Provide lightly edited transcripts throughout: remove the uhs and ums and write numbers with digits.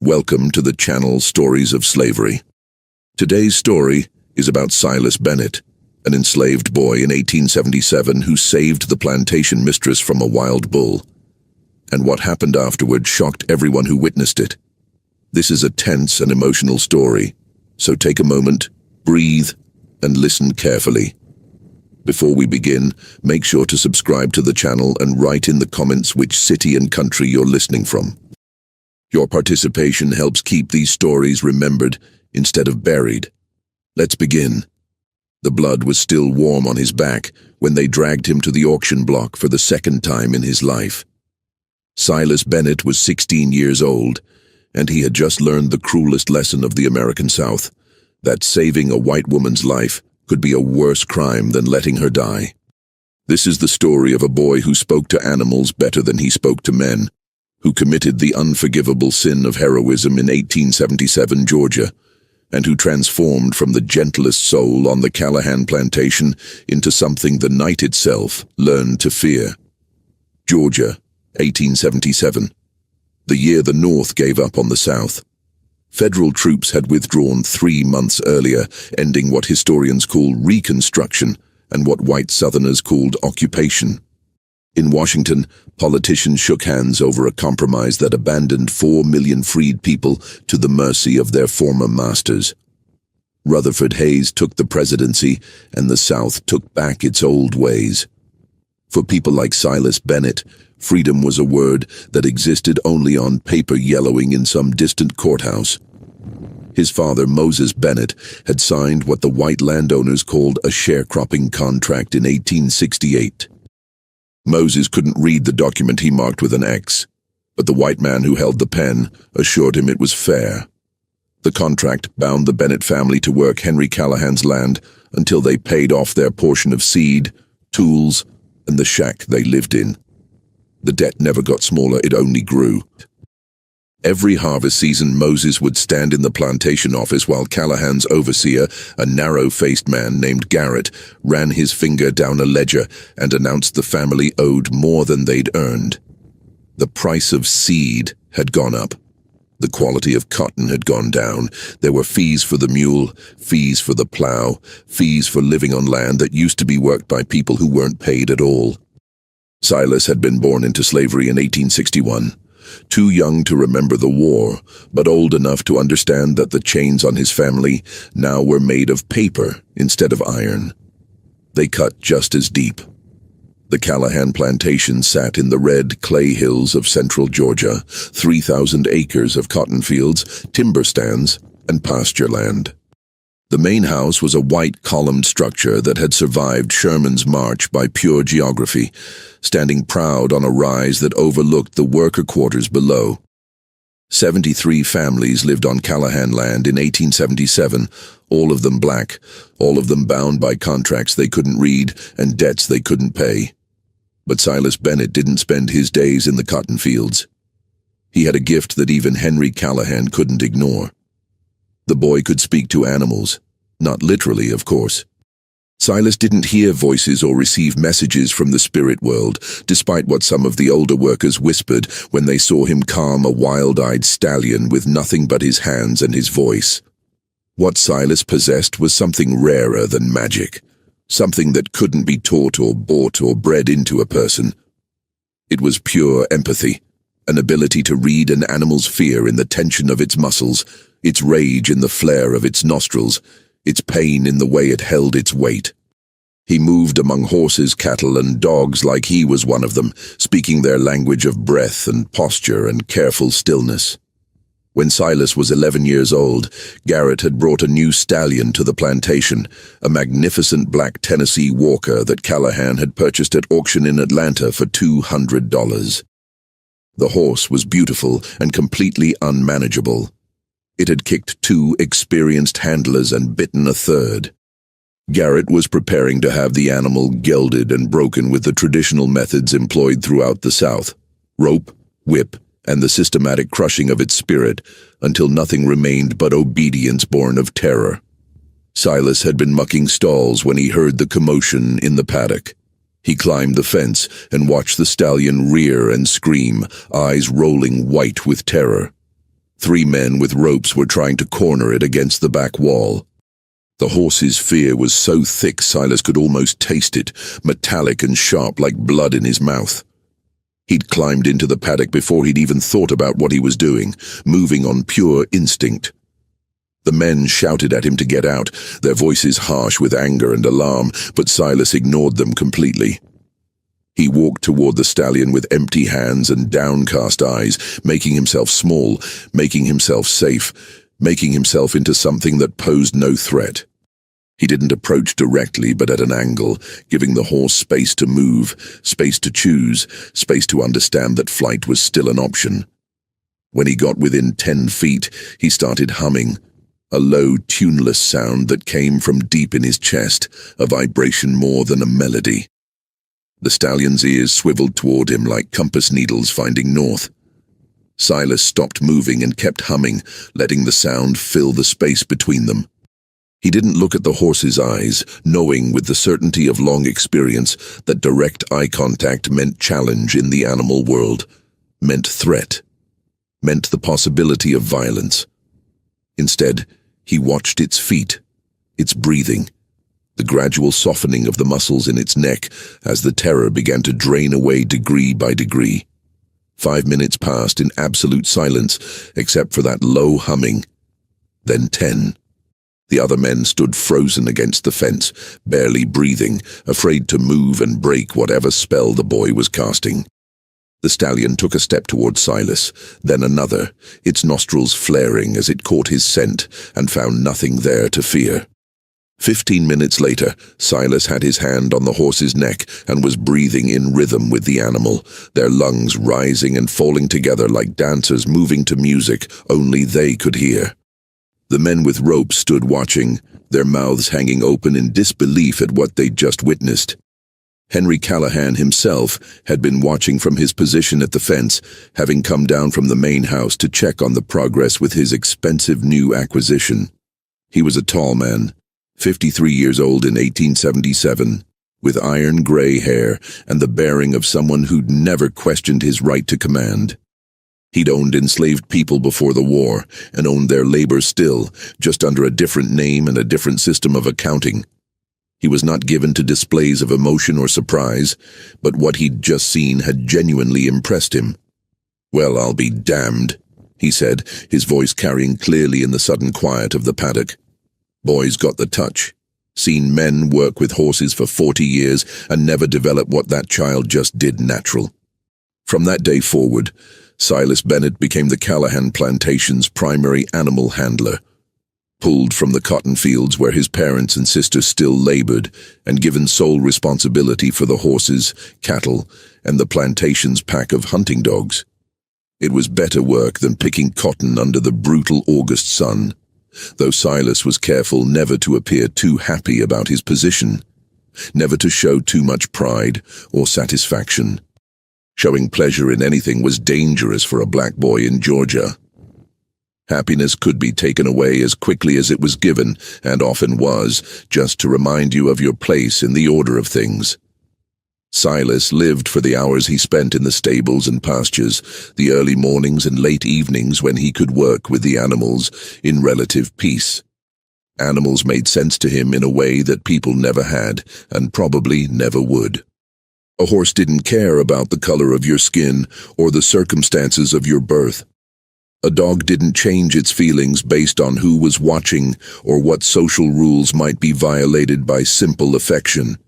Welcome to the channel Stories of Slavery. Today's story is about Silas Bennett, an enslaved boy in 1877 who saved the plantation mistress from a wild bull. And what happened afterward shocked everyone who witnessed it. This is a tense and emotional story, so take a moment, breathe, and listen carefully. Before we begin, make sure to subscribe to the channel and write in the comments which city and country you're listening from. Your participation helps keep these stories remembered instead of buried. Let's begin. The blood was still warm on his back when they dragged him to the auction block for the second time in his life. Silas Bennett was 16 years old, and he had just learned the cruelest lesson of the American South, that saving a white woman's life could be a worse crime than letting her die. This is the story of a boy who spoke to animals better than he spoke to men, who committed the unforgivable sin of heroism in 1877 Georgia, and who transformed from the gentlest soul on the Callahan plantation into something the night itself learned to fear. Georgia, 1877. The year the North gave up on the South. Federal troops had withdrawn 3 months earlier, ending what historians call Reconstruction and what white Southerners called occupation. In Washington, politicians shook hands over a compromise that abandoned 4 million freed people to the mercy of their former masters. Rutherford Hayes took the presidency, and the South took back its old ways. For people like Silas Bennett, freedom was a word that existed only on paper yellowing in some distant courthouse. His father, Moses Bennett, had signed what the white landowners called a sharecropping contract in 1868. Moses couldn't read the document he marked with an X, but the white man who held the pen assured him it was fair. The contract bound the Bennett family to work Henry Callahan's land until they paid off their portion of seed, tools, and the shack they lived in. The debt never got smaller, it only grew. Every harvest season, Moses would stand in the plantation office while Callahan's overseer, a narrow-faced man named Garrett, ran his finger down a ledger and announced the family owed more than they'd earned. The price of seed had gone up. The quality of cotton had gone down. There were fees for the mule, fees for the plow, fees for living on land that used to be worked by people who weren't paid at all. Silas had been born into slavery in 1861. Too young to remember the war, but old enough to understand that the chains on his family now were made of paper instead of iron. They cut just as deep. The Callahan plantation sat in the red clay hills of central Georgia, 3,000 acres of cotton fields, timber stands, and pasture land. The main house was a white columned structure that had survived Sherman's march by pure geography, standing proud on a rise that overlooked the worker quarters below. 73 families lived on Callahan land in 1877, all of them black, all of them bound by contracts they couldn't read and debts they couldn't pay. But Silas Bennett didn't spend his days in the cotton fields. He had a gift that even Henry Callahan couldn't ignore. The boy could speak to animals, not literally, of course. Silas didn't hear voices or receive messages from the spirit world, despite what some of the older workers whispered when they saw him calm a wild-eyed stallion with nothing but his hands and his voice. What Silas possessed was something rarer than magic, something that couldn't be taught or bought or bred into a person. It was pure empathy, an ability to read an animal's fear in the tension of its muscles, its rage in the flare of its nostrils, its pain in the way it held its weight. He moved among horses, cattle, and dogs like he was one of them, speaking their language of breath and posture and careful stillness. When Silas was 11 years old, Garrett had brought a new stallion to the plantation, a magnificent black Tennessee Walker that Callahan had purchased at auction in Atlanta for $200. The horse was beautiful and completely unmanageable. It had kicked 2 experienced handlers and bitten a third. Garrett was preparing to have the animal gelded and broken with the traditional methods employed throughout the South: rope, whip, and the systematic crushing of its spirit, until nothing remained but obedience born of terror. Silas had been mucking stalls when he heard the commotion in the paddock. He climbed the fence and watched the stallion rear and scream, eyes rolling white with terror. 3 men with ropes were trying to corner it against the back wall. The horse's fear was so thick Silas could almost taste it, metallic and sharp like blood in his mouth. He'd climbed into the paddock before he'd even thought about what he was doing, moving on pure instinct. The men shouted at him to get out, their voices harsh with anger and alarm, but Silas ignored them completely. He walked toward the stallion with empty hands and downcast eyes, making himself small, making himself safe, making himself into something that posed no threat. He didn't approach directly, but at an angle, giving the horse space to move, space to choose, space to understand that flight was still an option. When he got within 10 feet, he started humming, a low, tuneless sound that came from deep in his chest, a vibration more than a melody. The stallion's ears swiveled toward him like compass needles finding north. Silas stopped moving and kept humming, letting the sound fill the space between them. He didn't look at the horse's eyes, knowing with the certainty of long experience that direct eye contact meant challenge in the animal world, meant threat, meant the possibility of violence. Instead, he watched its feet, its breathing, the gradual softening of the muscles in its neck as the terror began to drain away degree by degree. 5 minutes passed in absolute silence, except for that low humming. Then 10. The other men stood frozen against the fence, barely breathing, afraid to move and break whatever spell the boy was casting. The stallion took a step toward Silas, then another, its nostrils flaring as it caught his scent and found nothing there to fear. 15 minutes later, Silas had his hand on the horse's neck and was breathing in rhythm with the animal, their lungs rising and falling together like dancers moving to music only they could hear. The men with ropes stood watching, their mouths hanging open in disbelief at what they'd just witnessed. Henry Callahan himself had been watching from his position at the fence, having come down from the main house to check on the progress with his expensive new acquisition. He was a tall man, 53 years old in 1877, with iron-gray hair and the bearing of someone who'd never questioned his right to command. He'd owned enslaved people before the war, and owned their labor still, just under a different name and a different system of accounting. He was not given to displays of emotion or surprise, but what he'd just seen had genuinely impressed him. "Well, I'll be damned," he said, his voice carrying clearly in the sudden quiet of the paddock. Boy's got the touch. Seen men work with horses for 40 years and never develop what that child just did natural. From that day forward, Silas Bennett became the Callahan plantation's primary animal handler. Pulled from the cotton fields where his parents and sisters still labored, and given sole responsibility for the horses, cattle, and the plantation's pack of hunting dogs. It was better work than picking cotton under the brutal August sun, though Silas was careful never to appear too happy about his position, never to show too much pride or satisfaction. Showing pleasure in anything was dangerous for a black boy in Georgia. Happiness could be taken away as quickly as it was given, and often was, just to remind you of your place in the order of things. Silas lived for the hours he spent in the stables and pastures, the early mornings and late evenings when he could work with the animals in relative peace. Animals made sense to him in a way that people never had, and probably never would. A horse didn't care about the color of your skin or the circumstances of your birth. A dog didn't change its feelings based on who was watching or what social rules might be violated by simple affection.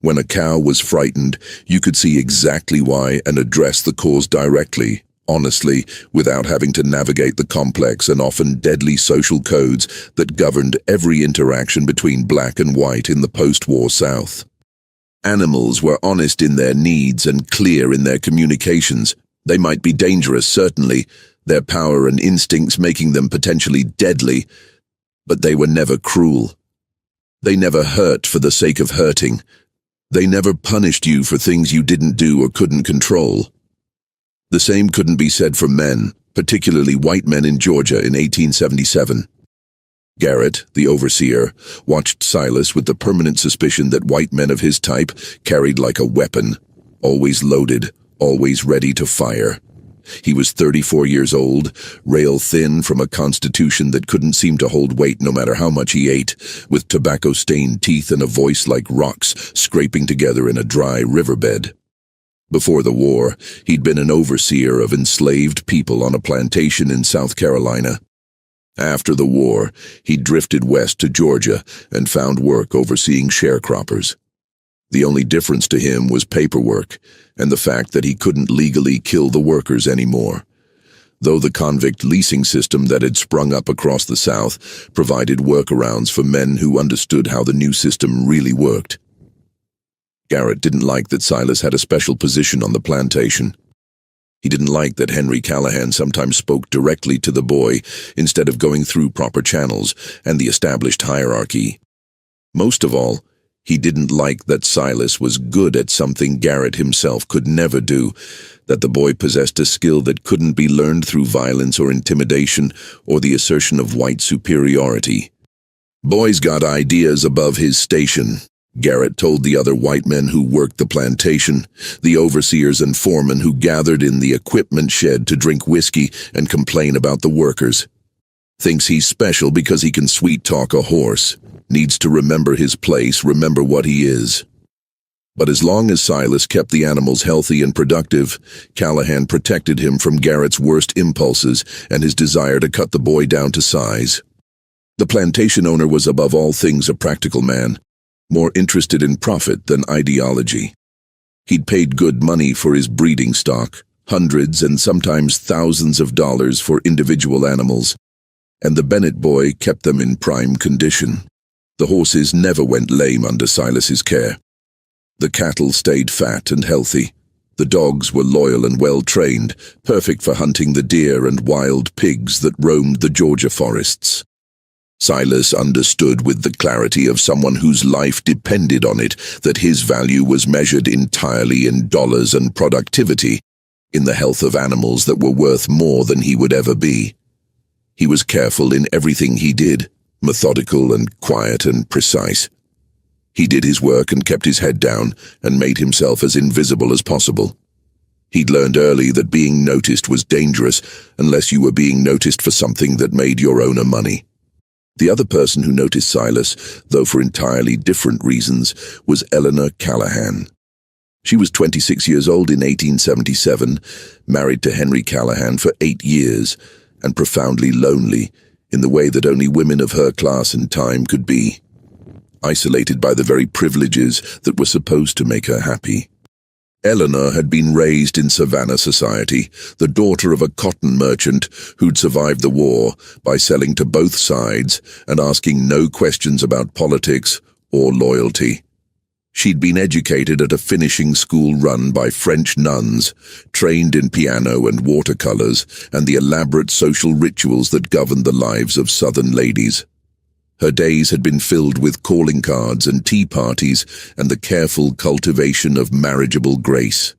When a cow was frightened, you could see exactly why and address the cause directly, honestly, without having to navigate the complex and often deadly social codes that governed every interaction between black and white in the post-war South. Animals were honest in their needs and clear in their communications. They might be dangerous, certainly, their power and instincts making them potentially deadly, but they were never cruel. They never hurt for the sake of hurting. They never punished you for things you didn't do or couldn't control. The same couldn't be said for men, particularly white men in Georgia in 1877. Garrett, the overseer, watched Silas with the permanent suspicion that white men of his type carried like a weapon, always loaded, always ready to fire. He was 34 years old, rail-thin from a constitution that couldn't seem to hold weight no matter how much he ate, with tobacco-stained teeth and a voice like rocks scraping together in a dry riverbed. Before the war, he'd been an overseer of enslaved people on a plantation in South Carolina. After the war, he drifted west to Georgia and found work overseeing sharecroppers. The only difference to him was paperwork and the fact that he couldn't legally kill the workers anymore. Though the convict leasing system that had sprung up across the South provided workarounds for men who understood how the new system really worked. Garrett didn't like that Silas had a special position on the plantation. He didn't like that Henry Callahan sometimes spoke directly to the boy instead of going through proper channels and the established hierarchy. Most of all, he didn't like that Silas was good at something Garrett himself could never do, that the boy possessed a skill that couldn't be learned through violence or intimidation or the assertion of white superiority. "Boy's got ideas above his station," Garrett told the other white men who worked the plantation, the overseers and foremen who gathered in the equipment shed to drink whiskey and complain about the workers. "Thinks he's special because he can sweet-talk a horse. Needs to remember his place, remember what he is." But as long as Silas kept the animals healthy and productive, Callahan protected him from Garrett's worst impulses and his desire to cut the boy down to size. The plantation owner was above all things a practical man, more interested in profit than ideology. He'd paid good money for his breeding stock, hundreds and sometimes thousands of dollars for individual animals, and the Bennett boy kept them in prime condition. The horses never went lame under Silas's care. The cattle stayed fat and healthy. The dogs were loyal and well-trained, perfect for hunting the deer and wild pigs that roamed the Georgia forests. Silas understood with the clarity of someone whose life depended on it that his value was measured entirely in dollars and productivity, in the health of animals that were worth more than he would ever be. He was careful in everything he did, methodical and quiet and precise. He did his work and kept his head down and made himself as invisible as possible. He'd learned early that being noticed was dangerous unless you were being noticed for something that made your owner money. The other person who noticed Silas, though for entirely different reasons, was Eleanor Callahan. She was 26 years old in 1877, married to Henry Callahan for 8 years, and profoundly lonely in the way that only women of her class and time could be, isolated by the very privileges that were supposed to make her happy. Eleanor had been raised in Savannah society, the daughter of a cotton merchant who'd survived the war by selling to both sides and asking no questions about politics or loyalty. She'd been educated at a finishing school run by French nuns, trained in piano and watercolors and the elaborate social rituals that governed the lives of Southern ladies. Her days had been filled with calling cards and tea parties and the careful cultivation of marriageable grace.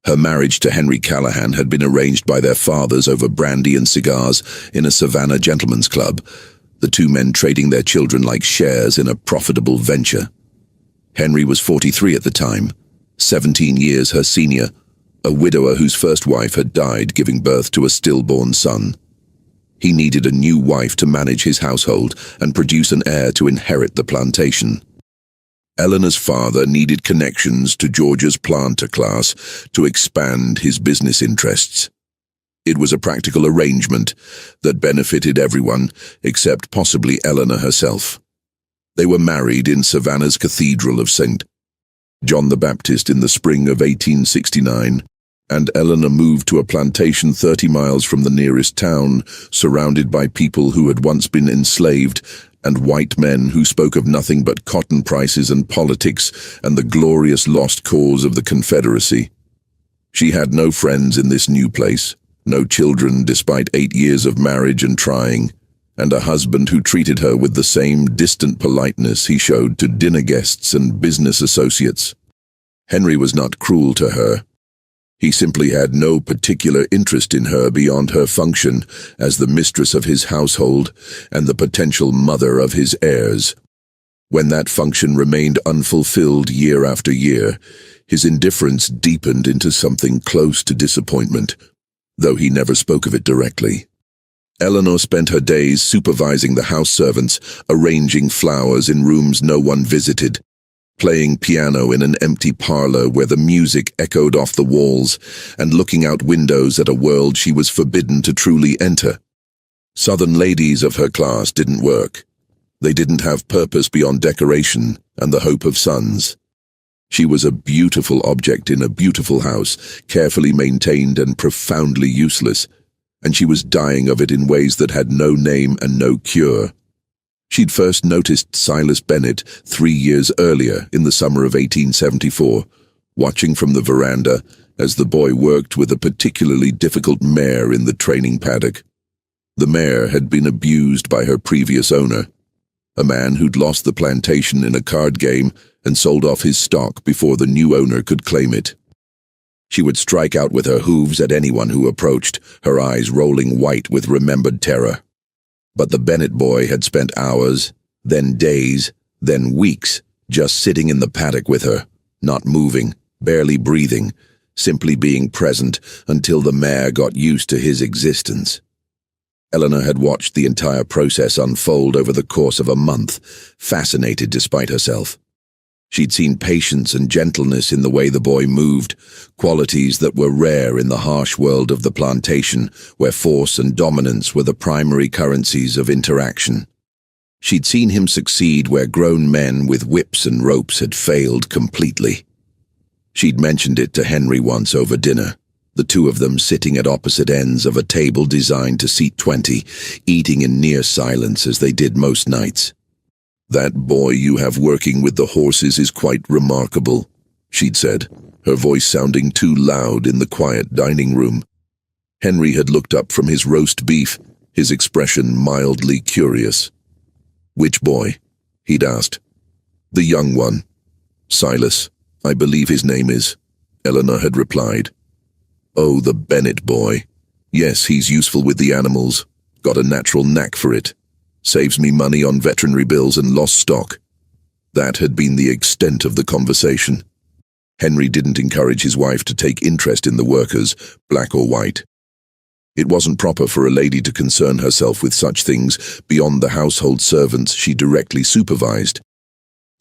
Her marriage to Henry Callahan had been arranged by their fathers over brandy and cigars in a Savannah gentlemen's club, the two men trading their children like shares in a profitable venture. Henry was 43 at the time, 17 years her senior, a widower whose first wife had died giving birth to a stillborn son. He needed a new wife to manage his household and produce an heir to inherit the plantation. Eleanor's father needed connections to Georgia's planter class to expand his business interests. It was a practical arrangement that benefited everyone except possibly Eleanor herself. They were married in Savannah's Cathedral of St. John the Baptist in the spring of 1869, and Eleanor moved to a plantation 30 miles from the nearest town, surrounded by people who had once been enslaved and white men who spoke of nothing but cotton prices and politics and the glorious lost cause of the Confederacy. She had no friends in this new place, no children despite 8 years of marriage and trying, and a husband who treated her with the same distant politeness he showed to dinner guests and business associates. Henry was not cruel to her. He simply had no particular interest in her beyond her function as the mistress of his household and the potential mother of his heirs. When that function remained unfulfilled year after year, his indifference deepened into something close to disappointment. though he never spoke of it directly. Eleanor spent her days supervising the house servants, arranging flowers in rooms no one visited, playing piano in an empty parlor where the music echoed off the walls, and looking out windows at a world she was forbidden to truly enter. Southern ladies of her class didn't work. They didn't have purpose beyond decoration and the hope of sons. She was a beautiful object in a beautiful house, carefully maintained and profoundly useless, and she was dying of it in ways that had no name and no cure. She'd first noticed Silas Bennett 3 years earlier in the summer of 1874, watching from the veranda as the boy worked with a particularly difficult mare in the training paddock. The mare had been abused by her previous owner, a man who'd lost the plantation in a card game and sold off his stock before the new owner could claim it. She would strike out with her hooves at anyone who approached, her eyes rolling white with remembered terror. But the Bennett boy had spent hours, then days, then weeks, just sitting in the paddock with her, not moving, barely breathing, simply being present until the mare got used to his existence. Eleanor had watched the entire process unfold over the course of a month, fascinated despite herself. She'd seen patience and gentleness in the way the boy moved, qualities that were rare in the harsh world of the plantation, where force and dominance were the primary currencies of interaction. She'd seen him succeed where grown men with whips and ropes had failed completely. She'd mentioned it to Henry once over dinner, the two of them sitting at opposite ends of a table designed to seat 20, eating in near silence as they did most nights. "That boy you have working with the horses is quite remarkable," she'd said, her voice sounding too loud in the quiet dining room. Henry had looked up from his roast beef, his expression mildly curious. "Which boy?" he'd asked. "The young one. Silas, I believe his name is," Eleanor had replied. "Oh, the Bennett boy. Yes, he's useful with the animals, got a natural knack for it. Saves me money on veterinary bills and lost stock." That had been the extent of the conversation. Henry didn't encourage his wife to take interest in the workers, black or white. It wasn't proper for a lady to concern herself with such things beyond the household servants she directly supervised.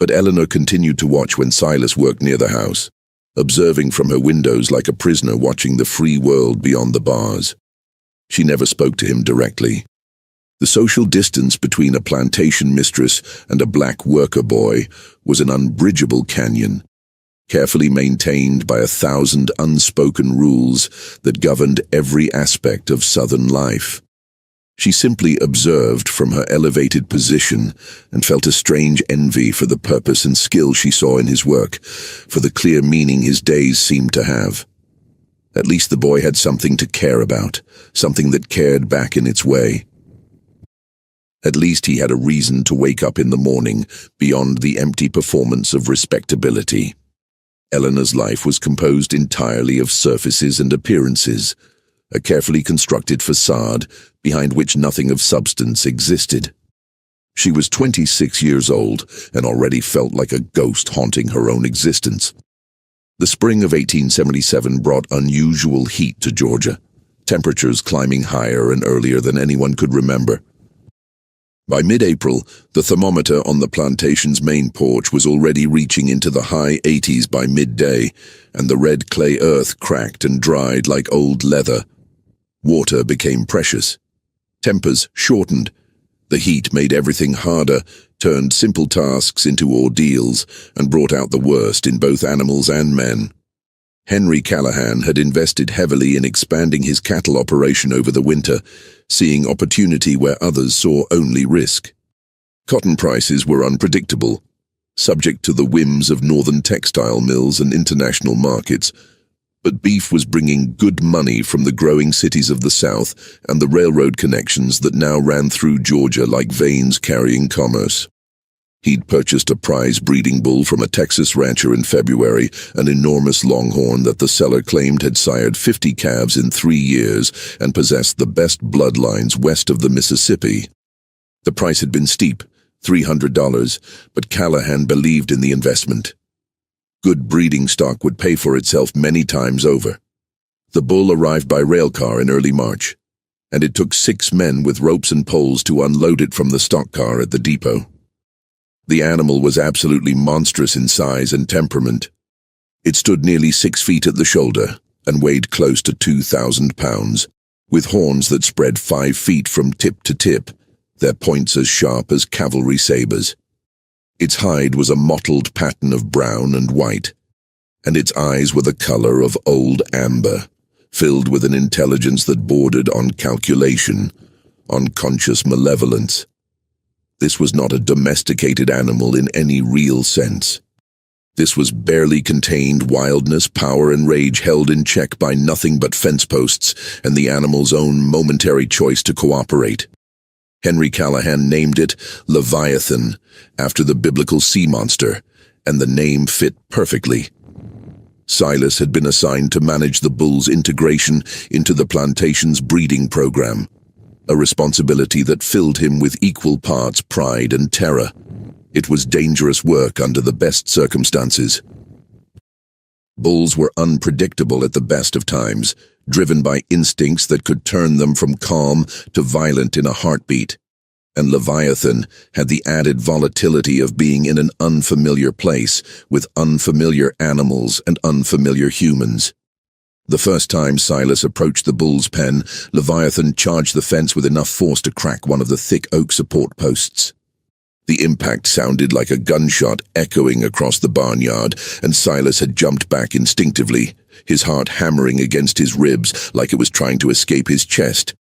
But Eleanor continued to watch when Silas worked near the house, observing from her windows like a prisoner watching the free world beyond the bars. She never spoke to him directly. The social distance between a plantation mistress and a black worker boy was an unbridgeable canyon, carefully maintained by 1,000 unspoken rules that governed every aspect of Southern life. She simply observed from her elevated position and felt a strange envy for the purpose and skill she saw in his work, for the clear meaning his days seemed to have. At least the boy had something to care about, something that cared back in its way. At least he had a reason to wake up in the morning beyond the empty performance of respectability. Eleanor's life was composed entirely of surfaces and appearances, a carefully constructed facade behind which nothing of substance existed. She was 26 years old and already felt like a ghost haunting her own existence. The spring of 1877 brought unusual heat to Georgia, temperatures climbing higher and earlier than anyone could remember. By mid-April, the thermometer on the plantation's main porch was already reaching into the high 80s by midday, and the red clay earth cracked and dried like old leather. Water became precious. Tempers shortened. The heat made everything harder, turned simple tasks into ordeals, and brought out the worst in both animals and men. Henry Callahan had invested heavily in expanding his cattle operation over the winter, seeing opportunity where others saw only risk. Cotton prices were unpredictable, subject to the whims of northern textile mills and international markets, but beef was bringing good money from the growing cities of the South and the railroad connections that now ran through Georgia like veins carrying commerce. He'd purchased a prize breeding bull from a Texas rancher in February, an enormous longhorn that the seller claimed had sired 50 calves in 3 years and possessed the best bloodlines west of the Mississippi. The price had been steep, $300, but Callahan believed in the investment. Good breeding stock would pay for itself many times over. The bull arrived by railcar in early March, and it took 6 men with ropes and poles to unload it from the stock car at the depot. The animal was absolutely monstrous in size and temperament. It stood nearly 6 feet at the shoulder and weighed close to 2,000 pounds, with horns that spread 5 feet from tip to tip, their points as sharp as cavalry sabers. Its hide was a mottled pattern of brown and white, and its eyes were the color of old amber, filled with an intelligence that bordered on calculation, on conscious malevolence. This was not a domesticated animal in any real sense. This was barely contained wildness, power, and rage held in check by nothing but fence posts and the animal's own momentary choice to cooperate. Henry Callahan named it Leviathan, after the biblical sea monster, and the name fit perfectly. Silas had been assigned to manage the bull's integration into the plantation's breeding program, a responsibility that filled him with equal parts pride and terror. It was dangerous work under the best circumstances. Bulls were unpredictable at the best of times, driven by instincts that could turn them from calm to violent in a heartbeat. And Leviathan had the added volatility of being in an unfamiliar place, with unfamiliar animals and unfamiliar humans. The first time Silas approached the bull's pen, Leviathan charged the fence with enough force to crack one of the thick oak support posts. The impact sounded like a gunshot echoing across the barnyard, and Silas had jumped back instinctively, his heart hammering against his ribs like it was trying to escape his chest.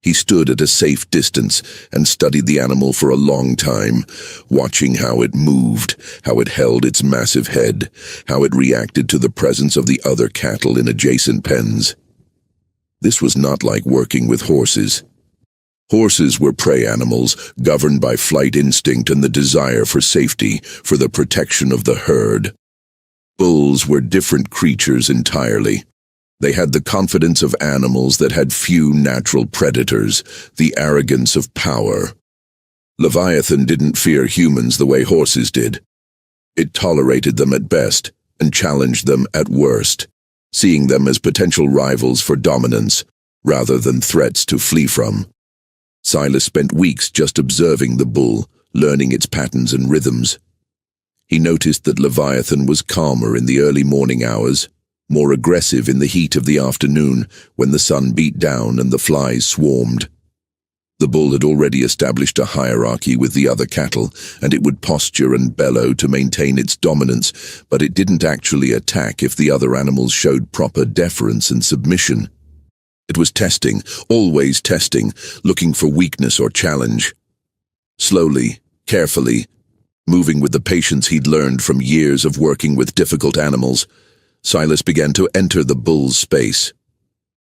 He stood at a safe distance and studied the animal for a long time, watching how it moved, how it held its massive head, how it reacted to the presence of the other cattle in adjacent pens. This was not like working with horses. Horses were prey animals, governed by flight instinct and the desire for safety, for the protection of the herd. Bulls were different creatures entirely. They had the confidence of animals that had few natural predators, the arrogance of power. Leviathan didn't fear humans the way horses did. It tolerated them at best and challenged them at worst, seeing them as potential rivals for dominance, rather than threats to flee from. Silas spent weeks just observing the bull, learning its patterns and rhythms. He noticed that Leviathan was calmer in the early morning hours, more aggressive in the heat of the afternoon when the sun beat down and the flies swarmed. The bull had already established a hierarchy with the other cattle, and it would posture and bellow to maintain its dominance, but it didn't actually attack if the other animals showed proper deference and submission. It was testing, always testing, looking for weakness or challenge. Slowly, carefully, moving with the patience he'd learned from years of working with difficult animals, Silas began to enter the bull's space.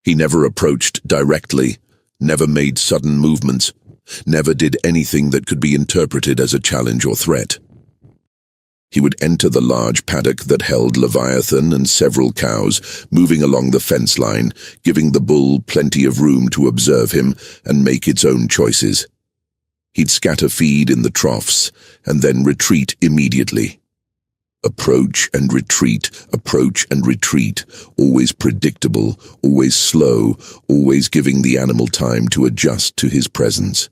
He never approached directly, never made sudden movements, never did anything that could be interpreted as a challenge or threat. He would enter the large paddock that held Leviathan and several cows, moving along the fence line, giving the bull plenty of room to observe him and make its own choices. He'd scatter feed in the troughs, and then retreat immediately. Approach and retreat, always predictable, always slow, always giving the animal time to adjust to his presence.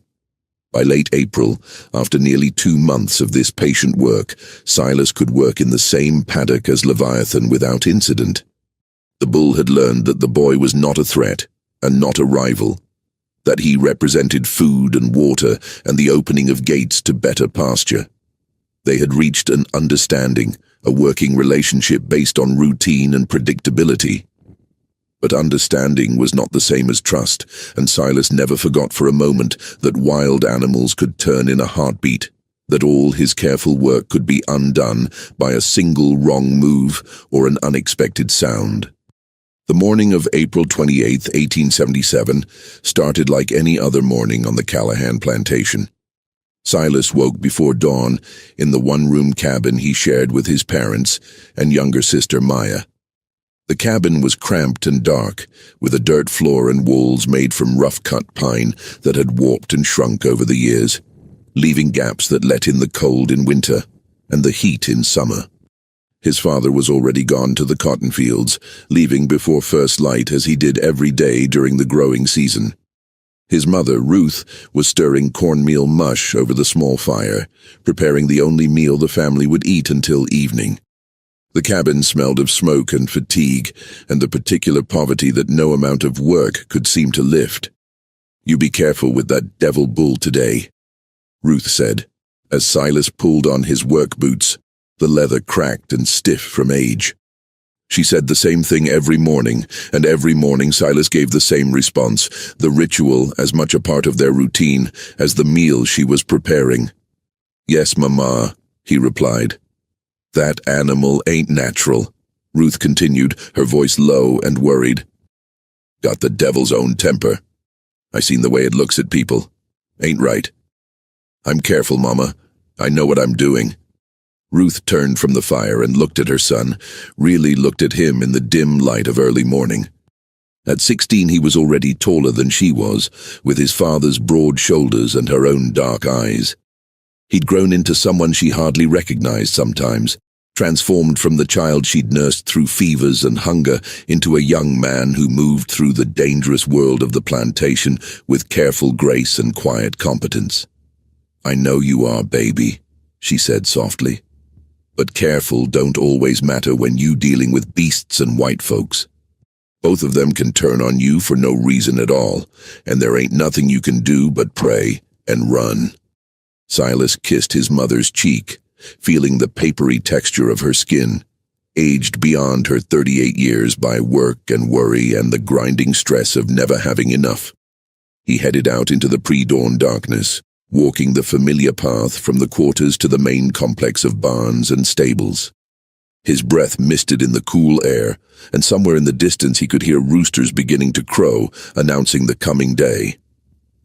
By late April, after nearly 2 months of this patient work, Silas could work in the same paddock as Leviathan without incident. The bull had learned that the boy was not a threat and not a rival, that he represented food and water and the opening of gates to better pasture. They had reached an understanding, a working relationship based on routine and predictability. But understanding was not the same as trust, and Silas never forgot for a moment that wild animals could turn in a heartbeat, that all his careful work could be undone by a single wrong move or an unexpected sound. The morning of April 28, 1877, started like any other morning on the Callahan plantation. Silas woke before dawn in the one-room cabin he shared with his parents and younger sister Maya. The cabin was cramped and dark, with a dirt floor and walls made from rough-cut pine that had warped and shrunk over the years, leaving gaps that let in the cold in winter and the heat in summer. His father was already gone to the cotton fields, leaving before first light as he did every day during the growing season. His mother, Ruth, was stirring cornmeal mush over the small fire, preparing the only meal the family would eat until evening. The cabin smelled of smoke and fatigue, and the particular poverty that no amount of work could seem to lift. "You be careful with that devil bull today," Ruth said, as Silas pulled on his work boots, the leather cracked and stiff from age. She said the same thing every morning, and every morning Silas gave the same response, the ritual as much a part of their routine as the meal she was preparing. "Yes, Mama," he replied. "That animal ain't natural," Ruth continued, her voice low and worried. "Got the devil's own temper. I seen the way it looks at people. Ain't right. I'm careful, Mama. I know what I'm doing." Ruth turned from the fire and looked at her son, really looked at him in the dim light of early morning. At 16 he was already taller than she was, with his father's broad shoulders and her own dark eyes. He'd grown into someone she hardly recognized sometimes, transformed from the child she'd nursed through fevers and hunger into a young man who moved through the dangerous world of the plantation with careful grace and quiet competence. "I know you are, baby," she said softly. "But careful don't always matter when you dealing with beasts and white folks. Both of them can turn on you for no reason at all, and there ain't nothing you can do but pray and run." Silas kissed his mother's cheek, feeling the papery texture of her skin, aged beyond her 38 years by work and worry and the grinding stress of never having enough. He headed out into the pre-dawn darkness, walking the familiar path from the quarters to the main complex of barns and stables. His breath misted in the cool air, and somewhere in the distance he could hear roosters beginning to crow, announcing the coming day.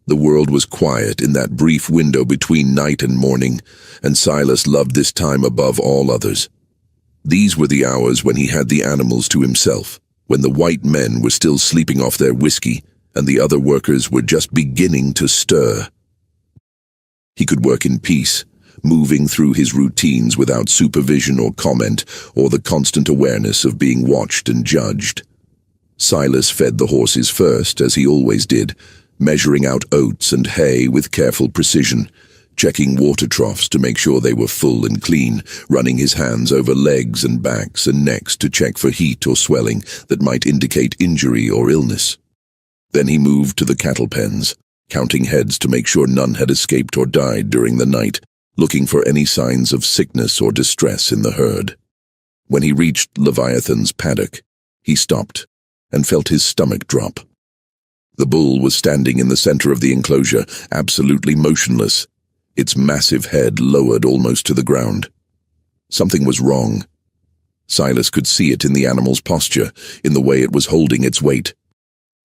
The world was quiet in that brief window between night and morning, and Silas loved this time above all others. These were the hours when he had the animals to himself, when the white men were still sleeping off their whiskey, and the other workers were just beginning to stir. He could work in peace, moving through his routines without supervision or comment, or the constant awareness of being watched and judged. Silas fed the horses first, as he always did, measuring out oats and hay with careful precision, checking water troughs to make sure they were full and clean, running his hands over legs and backs and necks to check for heat or swelling that might indicate injury or illness. Then he moved to the cattle pens, counting heads to make sure none had escaped or died during the night, looking for any signs of sickness or distress in the herd. When he reached Leviathan's paddock, he stopped and felt his stomach drop. The bull was standing in the center of the enclosure, absolutely motionless, its massive head lowered almost to the ground. Something was wrong. Silas could see it in the animal's posture, in the way it was holding its weight.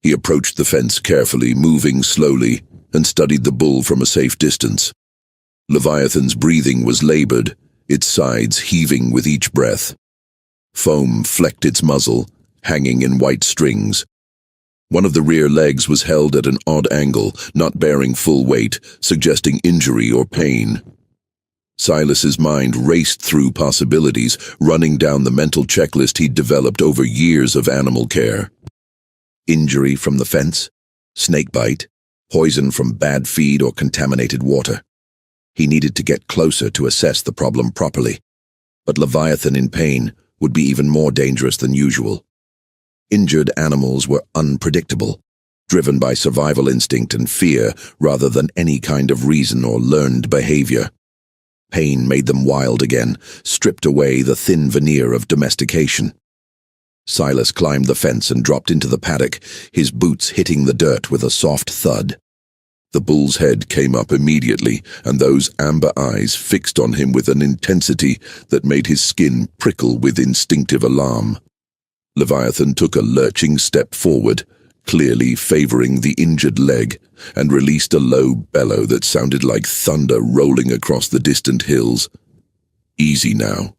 He approached the fence carefully, moving slowly, and studied the bull from a safe distance. Leviathan's breathing was labored, its sides heaving with each breath. Foam flecked its muzzle, hanging in white strings. One of the rear legs was held at an odd angle, not bearing full weight, suggesting injury or pain. Silas's mind raced through possibilities, running down the mental checklist he'd developed over years of animal care. Injury from the fence, snake bite, poison from bad feed or contaminated water. He needed to get closer to assess the problem properly. But Leviathan in pain would be even more dangerous than usual. Injured animals were unpredictable, driven by survival instinct and fear rather than any kind of reason or learned behavior. Pain made them wild again, stripped away the thin veneer of domestication. Silas climbed the fence and dropped into the paddock, his boots hitting the dirt with a soft thud. The bull's head came up immediately, and those amber eyes fixed on him with an intensity that made his skin prickle with instinctive alarm. Leviathan took a lurching step forward, clearly favoring the injured leg, and released a low bellow that sounded like thunder rolling across the distant hills. "Easy now,"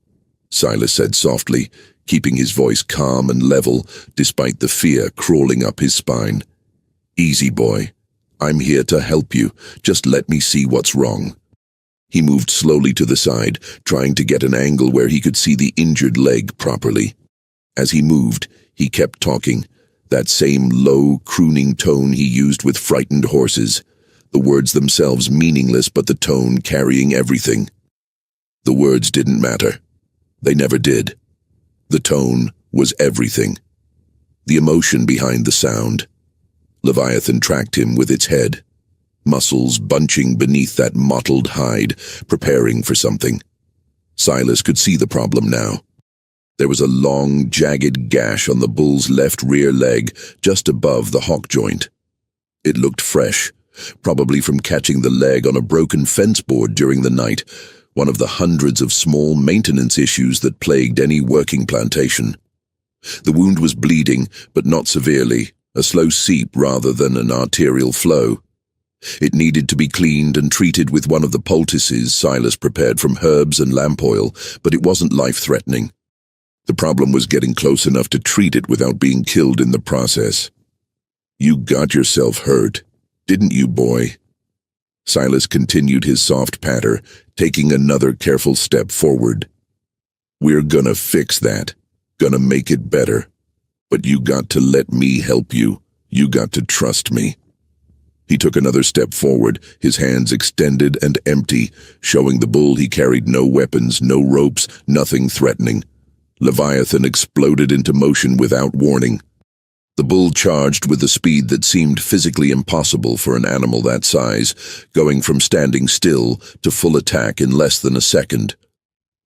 Silas said softly, keeping his voice calm and level despite the fear crawling up his spine. "Easy, boy. I'm here to help you. Just let me see what's wrong." He moved slowly to the side, trying to get an angle where he could see the injured leg properly. As he moved, he kept talking, that same low, crooning tone he used with frightened horses, the words themselves meaningless but the tone carrying everything. The words didn't matter. They never did. The tone was everything. The emotion behind the sound. Leviathan tracked him with its head, muscles bunching beneath that mottled hide, preparing for something. Silas could see the problem now. There was a long, jagged gash on the bull's left rear leg, just above the hock joint. It looked fresh, probably from catching the leg on a broken fence board during the night, one of the hundreds of small maintenance issues that plagued any working plantation. The wound was bleeding, but not severely, a slow seep rather than an arterial flow. It needed to be cleaned and treated with one of the poultices Silas prepared from herbs and lamp oil, but it wasn't life-threatening. The problem was getting close enough to treat it without being killed in the process. "You got yourself hurt, didn't you, boy?" Silas continued his soft patter, taking another careful step forward. "We're gonna fix that, gonna make it better. But you got to let me help you. You got to trust me." He took another step forward, his hands extended and empty, showing the bull he carried no weapons, no ropes, nothing threatening. Leviathan exploded into motion without warning. The bull charged with a speed that seemed physically impossible for an animal that size, going from standing still to full attack in less than a second.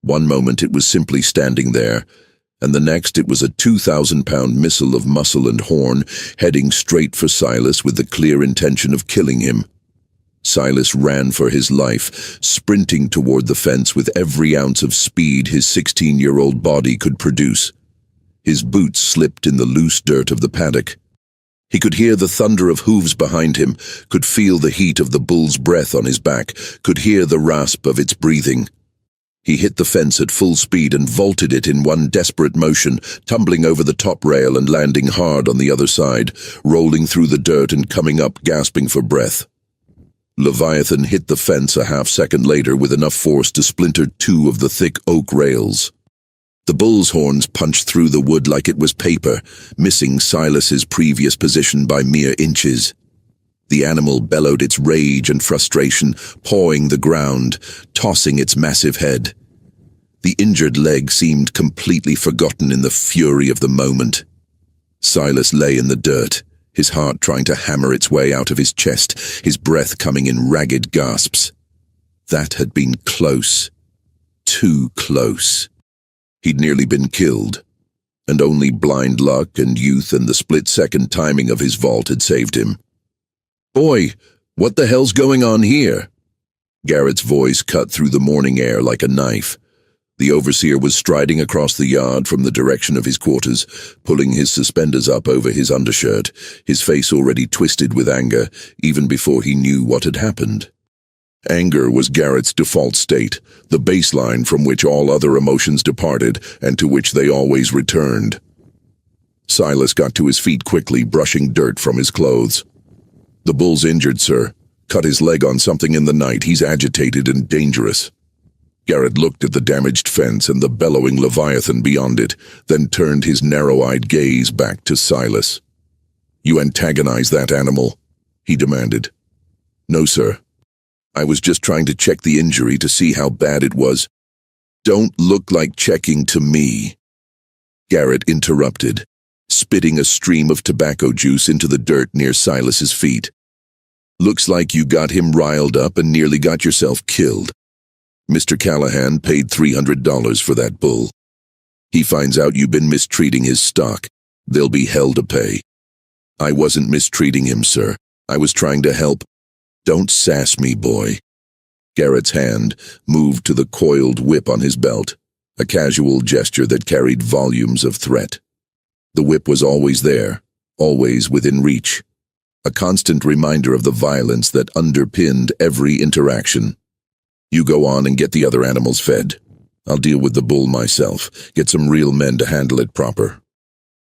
One moment it was simply standing there, and the next it was a 2,000-pound missile of muscle and horn, heading straight for Silas with the clear intention of killing him. Silas ran for his life, sprinting toward the fence with every ounce of speed his 16-year-old body could produce. His boots slipped in the loose dirt of the paddock. He could hear the thunder of hooves behind him, could feel the heat of the bull's breath on his back, could hear the rasp of its breathing. He hit the fence at full speed and vaulted it in one desperate motion, tumbling over the top rail and landing hard on the other side, rolling through the dirt and coming up gasping for breath. Leviathan hit the fence a half-second later with enough force to splinter 2 of the thick oak rails. The bull's horns punched through the wood like it was paper, missing Silas's previous position by mere inches. The animal bellowed its rage and frustration, pawing the ground, tossing its massive head. The injured leg seemed completely forgotten in the fury of the moment. Silas lay in the dirt, his heart trying to hammer its way out of his chest, his breath coming in ragged gasps. That had been close. Too close. He'd nearly been killed, and only blind luck and youth and the split-second timing of his vault had saved him. "Boy, what the hell's going on here?" Garrett's voice cut through the morning air like a knife. The overseer was striding across the yard from the direction of his quarters, pulling his suspenders up over his undershirt, his face already twisted with anger, even before he knew what had happened. Anger was Garrett's default state, the baseline from which all other emotions departed and to which they always returned. Silas got to his feet quickly, brushing dirt from his clothes. "The bull's injured, sir. Cut his leg on something in the night. He's agitated and dangerous." Garrett looked at the damaged fence and the bellowing Leviathan beyond it, then turned his narrow-eyed gaze back to Silas. "You antagonize that animal?" he demanded. "No, sir. I was just trying to check the injury to see how bad it was." "Don't look like checking to me," Garrett interrupted, spitting a stream of tobacco juice into the dirt near Silas's feet. "Looks like you got him riled up and nearly got yourself killed. Mr. Callahan paid $300 for that bull. He finds out you've been mistreating his stock. There'll be hell to pay." "I wasn't mistreating him, sir. I was trying to help." "Don't sass me, boy." Garrett's hand moved to the coiled whip on his belt, a casual gesture that carried volumes of threat. The whip was always there, always within reach, a constant reminder of the violence that underpinned every interaction. "You go on and get the other animals fed. I'll deal with the bull myself, get some real men to handle it proper."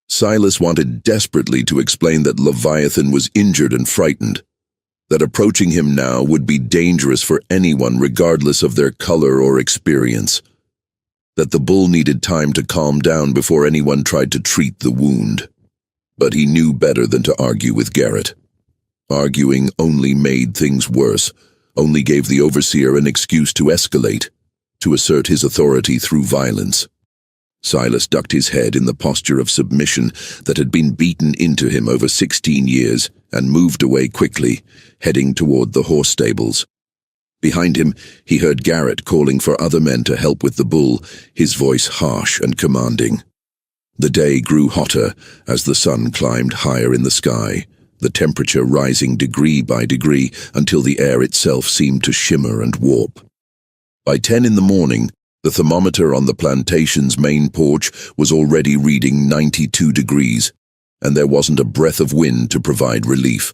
Silas wanted desperately to explain that Leviathan was injured and frightened, that approaching him now would be dangerous for anyone regardless of their color or experience, that the bull needed time to calm down before anyone tried to treat the wound. But he knew better than to argue with Garrett. Arguing only made things worse, only gave the overseer an excuse to escalate, to assert his authority through violence. Silas ducked his head in the posture of submission that had been beaten into him over 16 years and moved away quickly, heading toward the horse stables. Behind him, he heard Garrett calling for other men to help with the bull, his voice harsh and commanding. The day grew hotter as the sun climbed higher in the sky, the temperature rising degree by degree until the air itself seemed to shimmer and warp. By 10 in the morning, the thermometer on the plantation's main porch was already reading 92 degrees, and there wasn't a breath of wind to provide relief.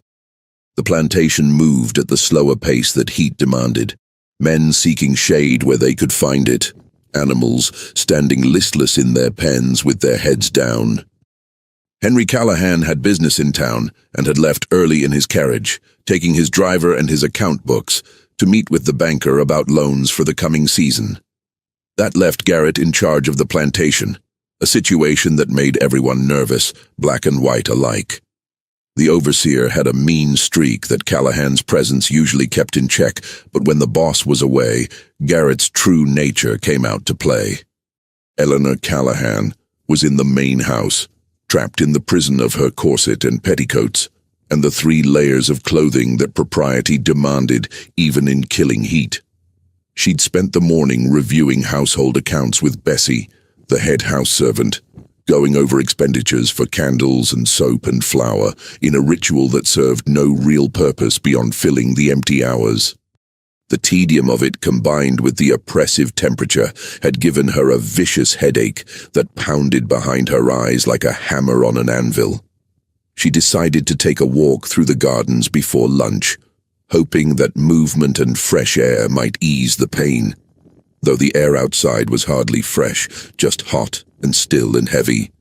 The plantation moved at the slower pace that heat demanded, men seeking shade where they could find it, animals standing listless in their pens with their heads down. Henry Callahan had business in town and had left early in his carriage, taking his driver and his account books to meet with the banker about loans for the coming season. That left Garrett in charge of the plantation, a situation that made everyone nervous, black and white alike. The overseer had a mean streak that Callahan's presence usually kept in check, but when the boss was away, Garrett's true nature came out to play. Eleanor Callahan was in the main house, trapped in the prison of her corset and petticoats, and the 3 layers of clothing that propriety demanded even in killing heat. She'd spent the morning reviewing household accounts with Bessie, the head house servant, going over expenditures for candles and soap and flour in a ritual that served no real purpose beyond filling the empty hours. The tedium of it combined with the oppressive temperature had given her a vicious headache that pounded behind her eyes like a hammer on an anvil. She decided to take a walk through the gardens before lunch, hoping that movement and fresh air might ease the pain, though the air outside was hardly fresh, just hot and still and heavy.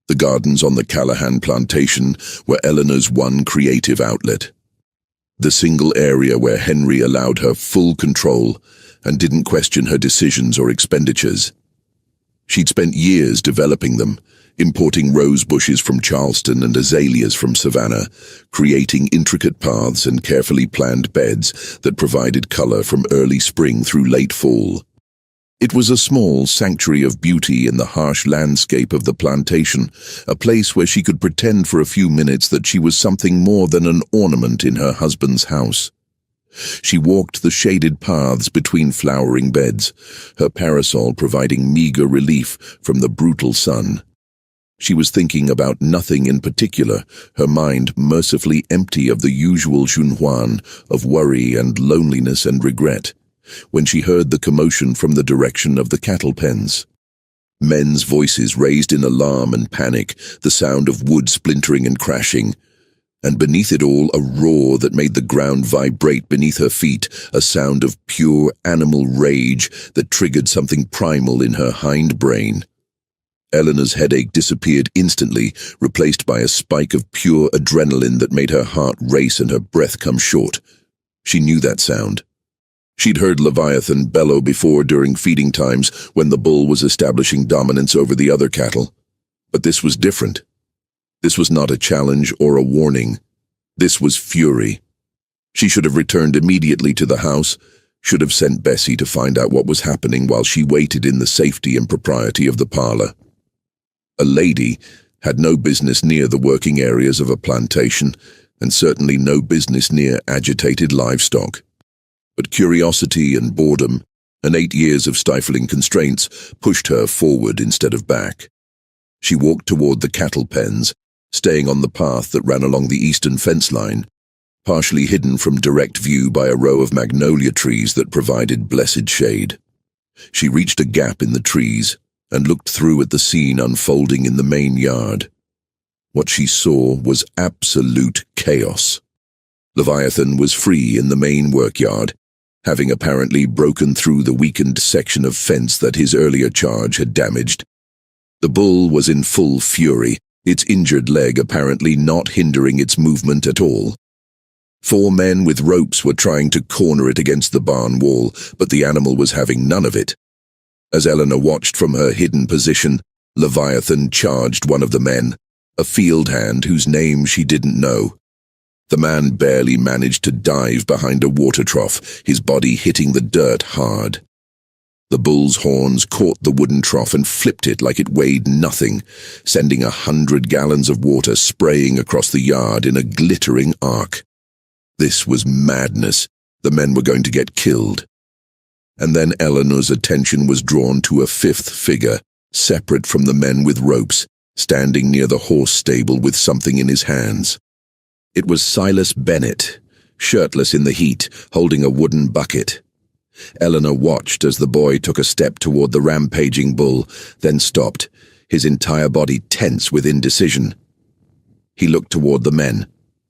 The gardens on the Callahan plantation were Eleanor's one creative outlet, the single area where Henry allowed her full control and didn't question her decisions or expenditures. She'd spent years developing them, importing rose bushes from Charleston and azaleas from Savannah, creating intricate paths and carefully planned beds that provided color from early spring through late fall. It was a small sanctuary of beauty in the harsh landscape of the plantation, a place where she could pretend for a few minutes that she was something more than an ornament in her husband's house. She walked the shaded paths between flowering beds, her parasol providing meager relief from the brutal sun. She was thinking about nothing in particular, her mind mercifully empty of the usual chunhuan of worry and loneliness and regret, when she heard the commotion from the direction of the cattle pens. Men's voices raised in alarm and panic, the sound of wood splintering and crashing, and beneath it all a roar that made the ground vibrate beneath her feet, a sound of pure animal rage that triggered something primal in her hind brain. Eleanor's headache disappeared instantly, replaced by a spike of pure adrenaline that made her heart race and her breath come short. She knew that sound. She'd heard Leviathan bellow before during feeding times when the bull was establishing dominance over the other cattle. But this was different. This was not a challenge or a warning. This was fury. She should have returned immediately to the house, should have sent Bessie to find out what was happening while she waited in the safety and propriety of the parlor. A lady had no business near the working areas of a plantation, and certainly no business near agitated livestock. But curiosity and boredom, and 8 years of stifling constraints, pushed her forward instead of back. She walked toward the cattle pens, staying on the path that ran along the eastern fence line, partially hidden from direct view by a row of magnolia trees that provided blessed shade. She reached a gap in the trees and looked through at the scene unfolding in the main yard. What she saw was absolute chaos. Leviathan was free in the main workyard, having apparently broken through the weakened section of fence that his earlier charge had damaged. The bull was in full fury, its injured leg apparently not hindering its movement at all. 4 men with ropes were trying to corner it against the barn wall, but the animal was having none of it. As Eleanor watched from her hidden position, Leviathan charged one of the men, a field hand whose name she didn't know. The man barely managed to dive behind a water trough, his body hitting the dirt hard. The bull's horns caught the wooden trough and flipped it like it weighed nothing, sending 100 gallons of water spraying across the yard in a glittering arc. This was madness. The men were going to get killed. And then Eleanor's attention was drawn to a 5th figure, separate from the men with ropes, standing near the horse stable with something in his hands. It was Silas Bennett, shirtless in the heat, holding a wooden bucket. Eleanor watched as the boy took a step toward the rampaging bull, then stopped, his entire body tense with indecision. He looked toward the men,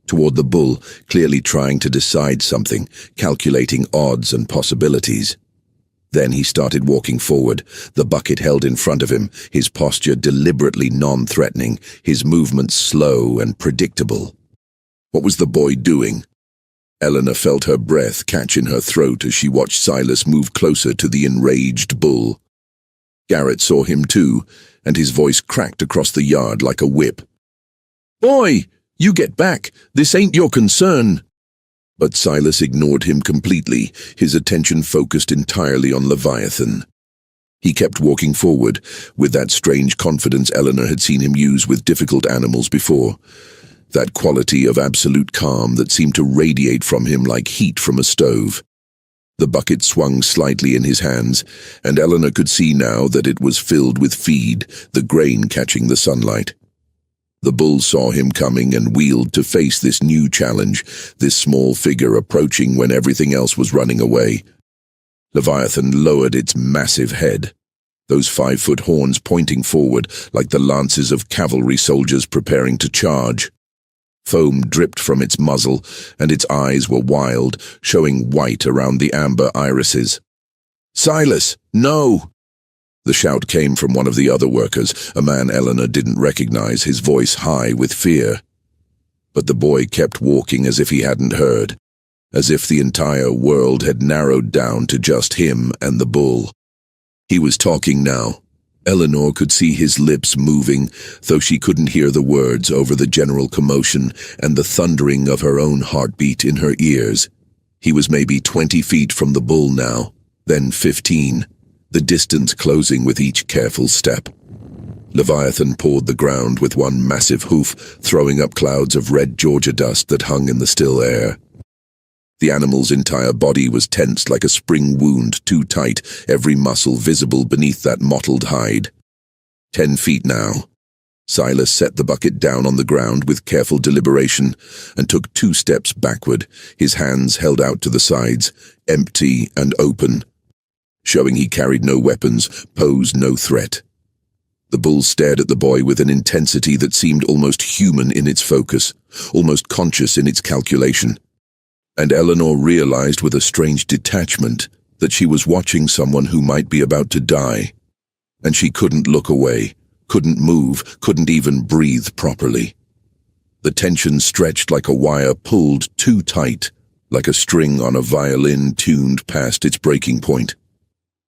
toward the bull, clearly trying to decide something, calculating odds and possibilities. Then he started walking forward, the bucket held in front of him, his posture deliberately non-threatening, his movements slow and predictable. What was the boy doing? Eleanor felt her breath catch in her throat as she watched Silas move closer to the enraged bull. Garrett saw him too, and his voice cracked across the yard like a whip. "Boy, you get back! This ain't your concern!" But Silas ignored him completely, his attention focused entirely on Leviathan. He kept walking forward, with that strange confidence Eleanor had seen him use with difficult animals before. That quality of absolute calm that seemed to radiate from him like heat from a stove. The bucket swung slightly in his hands, and Eleanor could see now that it was filled with feed, the grain catching the sunlight. The bull saw him coming and wheeled to face this new challenge, this small figure approaching when everything else was running away. Leviathan lowered its massive head, those 5-foot horns pointing forward like the lances of cavalry soldiers preparing to charge. Foam dripped from its muzzle, and its eyes were wild, showing white around the amber irises. "Silas, no!" The shout came from one of the other workers, a man Eleanor didn't recognize, his voice high with fear. But the boy kept walking as if he hadn't heard, as if the entire world had narrowed down to just him and the bull. He was talking now. Eleanor could see his lips moving, though she couldn't hear the words over the general commotion and the thundering of her own heartbeat in her ears. He was maybe 20 feet from the bull now, then 15, the distance closing with each careful step. Leviathan pawed the ground with one massive hoof, throwing up clouds of red Georgia dust that hung in the still air. The animal's entire body was tensed like a spring wound, too tight, every muscle visible beneath that mottled hide. 10 feet now. Silas set the bucket down on the ground with careful deliberation and took 2 steps backward, his hands held out to the sides, empty and open, showing he carried no weapons, posed no threat. The bull stared at the boy with an intensity that seemed almost human in its focus, almost conscious in its calculation. And Eleanor realized with a strange detachment that she was watching someone who might be about to die. And she couldn't look away, couldn't move, couldn't even breathe properly. The tension stretched like a wire pulled too tight, like a string on a violin tuned past its breaking point.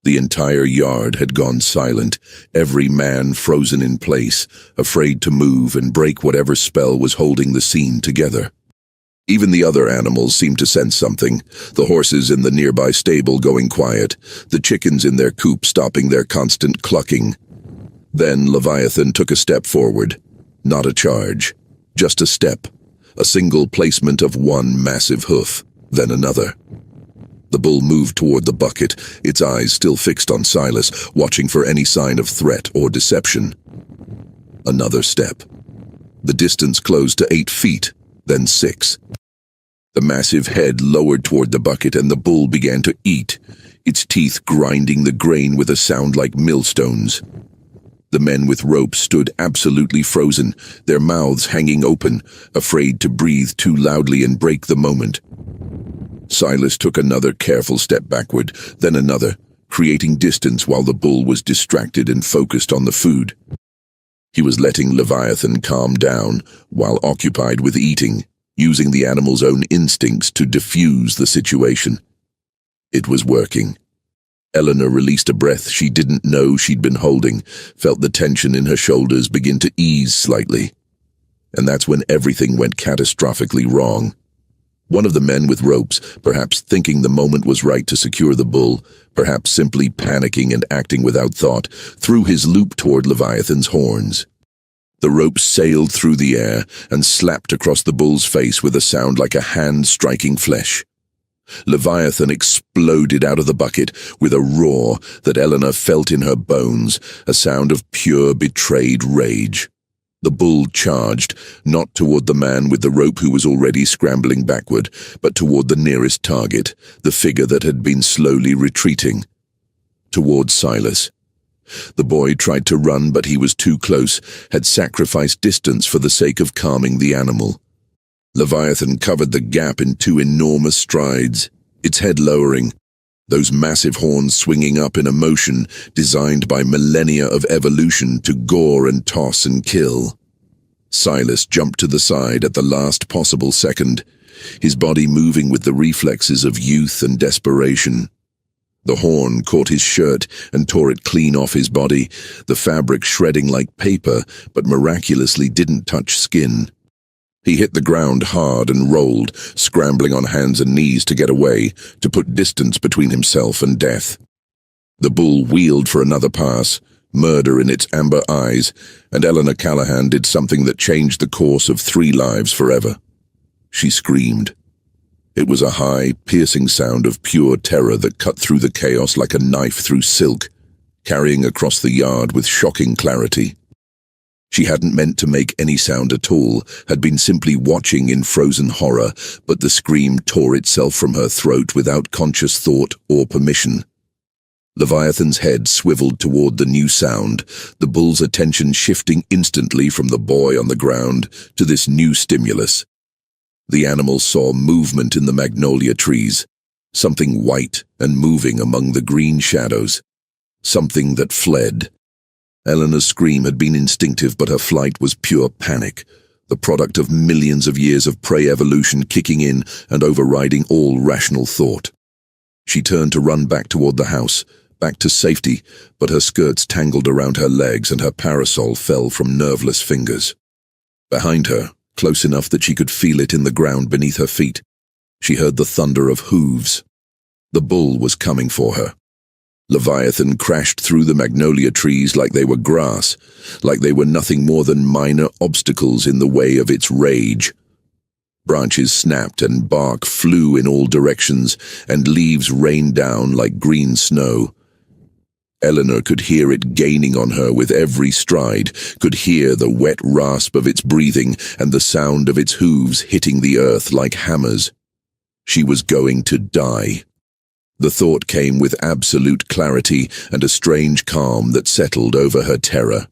The entire yard had gone silent, every man frozen in place, afraid to move and break whatever spell was holding the scene together. Even the other animals seemed to sense something, the horses in the nearby stable going quiet, the chickens in their coop stopping their constant clucking. Then Leviathan took a step forward. Not a charge, just a step, a single placement of one massive hoof, then another. The bull moved toward the bucket, its eyes still fixed on Silas, watching for any sign of threat or deception. Another step. The distance closed to 8 feet, then 6. The massive head lowered toward the bucket and the bull began to eat, its teeth grinding the grain with a sound like millstones. The men with ropes stood absolutely frozen, their mouths hanging open, afraid to breathe too loudly and break the moment. Silas took another careful step backward, then another, creating distance while the bull was distracted and focused on the food. He was letting Leviathan calm down while occupied with eating, using the animal's own instincts to diffuse the situation. It was working. Eleanor released a breath she didn't know she'd been holding, felt the tension in her shoulders begin to ease slightly. And that's when everything went catastrophically wrong. One of the men with ropes, perhaps thinking the moment was right to secure the bull, perhaps simply panicking and acting without thought, threw his loop toward Leviathan's horns. The rope sailed through the air and slapped across the bull's face with a sound like a hand striking flesh. Leviathan exploded out of the bucket with a roar that Eleanor felt in her bones, a sound of pure, betrayed rage. The bull charged, not toward the man with the rope who was already scrambling backward, but toward the nearest target, the figure that had been slowly retreating. Toward Silas. The boy tried to run, but he was too close, had sacrificed distance for the sake of calming the animal. Leviathan covered the gap in 2 enormous strides, its head lowering, those massive horns swinging up in a motion designed by millennia of evolution to gore and toss and kill. Silas jumped to the side at the last possible second, his body moving with the reflexes of youth and desperation. The horn caught his shirt and tore it clean off his body, the fabric shredding like paper, but miraculously didn't touch skin. He hit the ground hard and rolled, scrambling on hands and knees to get away, to put distance between himself and death. The bull wheeled for another pass, murder in its amber eyes, and Eleanor Callahan did something that changed the course of 3 lives forever. She screamed. It was a high, piercing sound of pure terror that cut through the chaos like a knife through silk, carrying across the yard with shocking clarity. She hadn't meant to make any sound at all, had been simply watching in frozen horror, but the scream tore itself from her throat without conscious thought or permission. Leviathan's head swiveled toward the new sound, the bull's attention shifting instantly from the boy on the ground to this new stimulus. The animal saw movement in the magnolia trees, something white and moving among the green shadows, something that fled. Eleanor's scream had been instinctive, but her flight was pure panic, the product of millions of years of prey evolution kicking in and overriding all rational thought. She turned to run back toward the house, back to safety, but her skirts tangled around her legs and her parasol fell from nerveless fingers. Behind her, close enough that she could feel it in the ground beneath her feet, she heard the thunder of hooves. The bull was coming for her. Leviathan crashed through the magnolia trees like they were grass, like they were nothing more than minor obstacles in the way of its rage. Branches snapped and bark flew in all directions, and leaves rained down like green snow. Eleanor could hear it gaining on her with every stride, could hear the wet rasp of its breathing and the sound of its hooves hitting the earth like hammers. She was going to die. The thought came with absolute clarity and a strange calm that settled over her terror.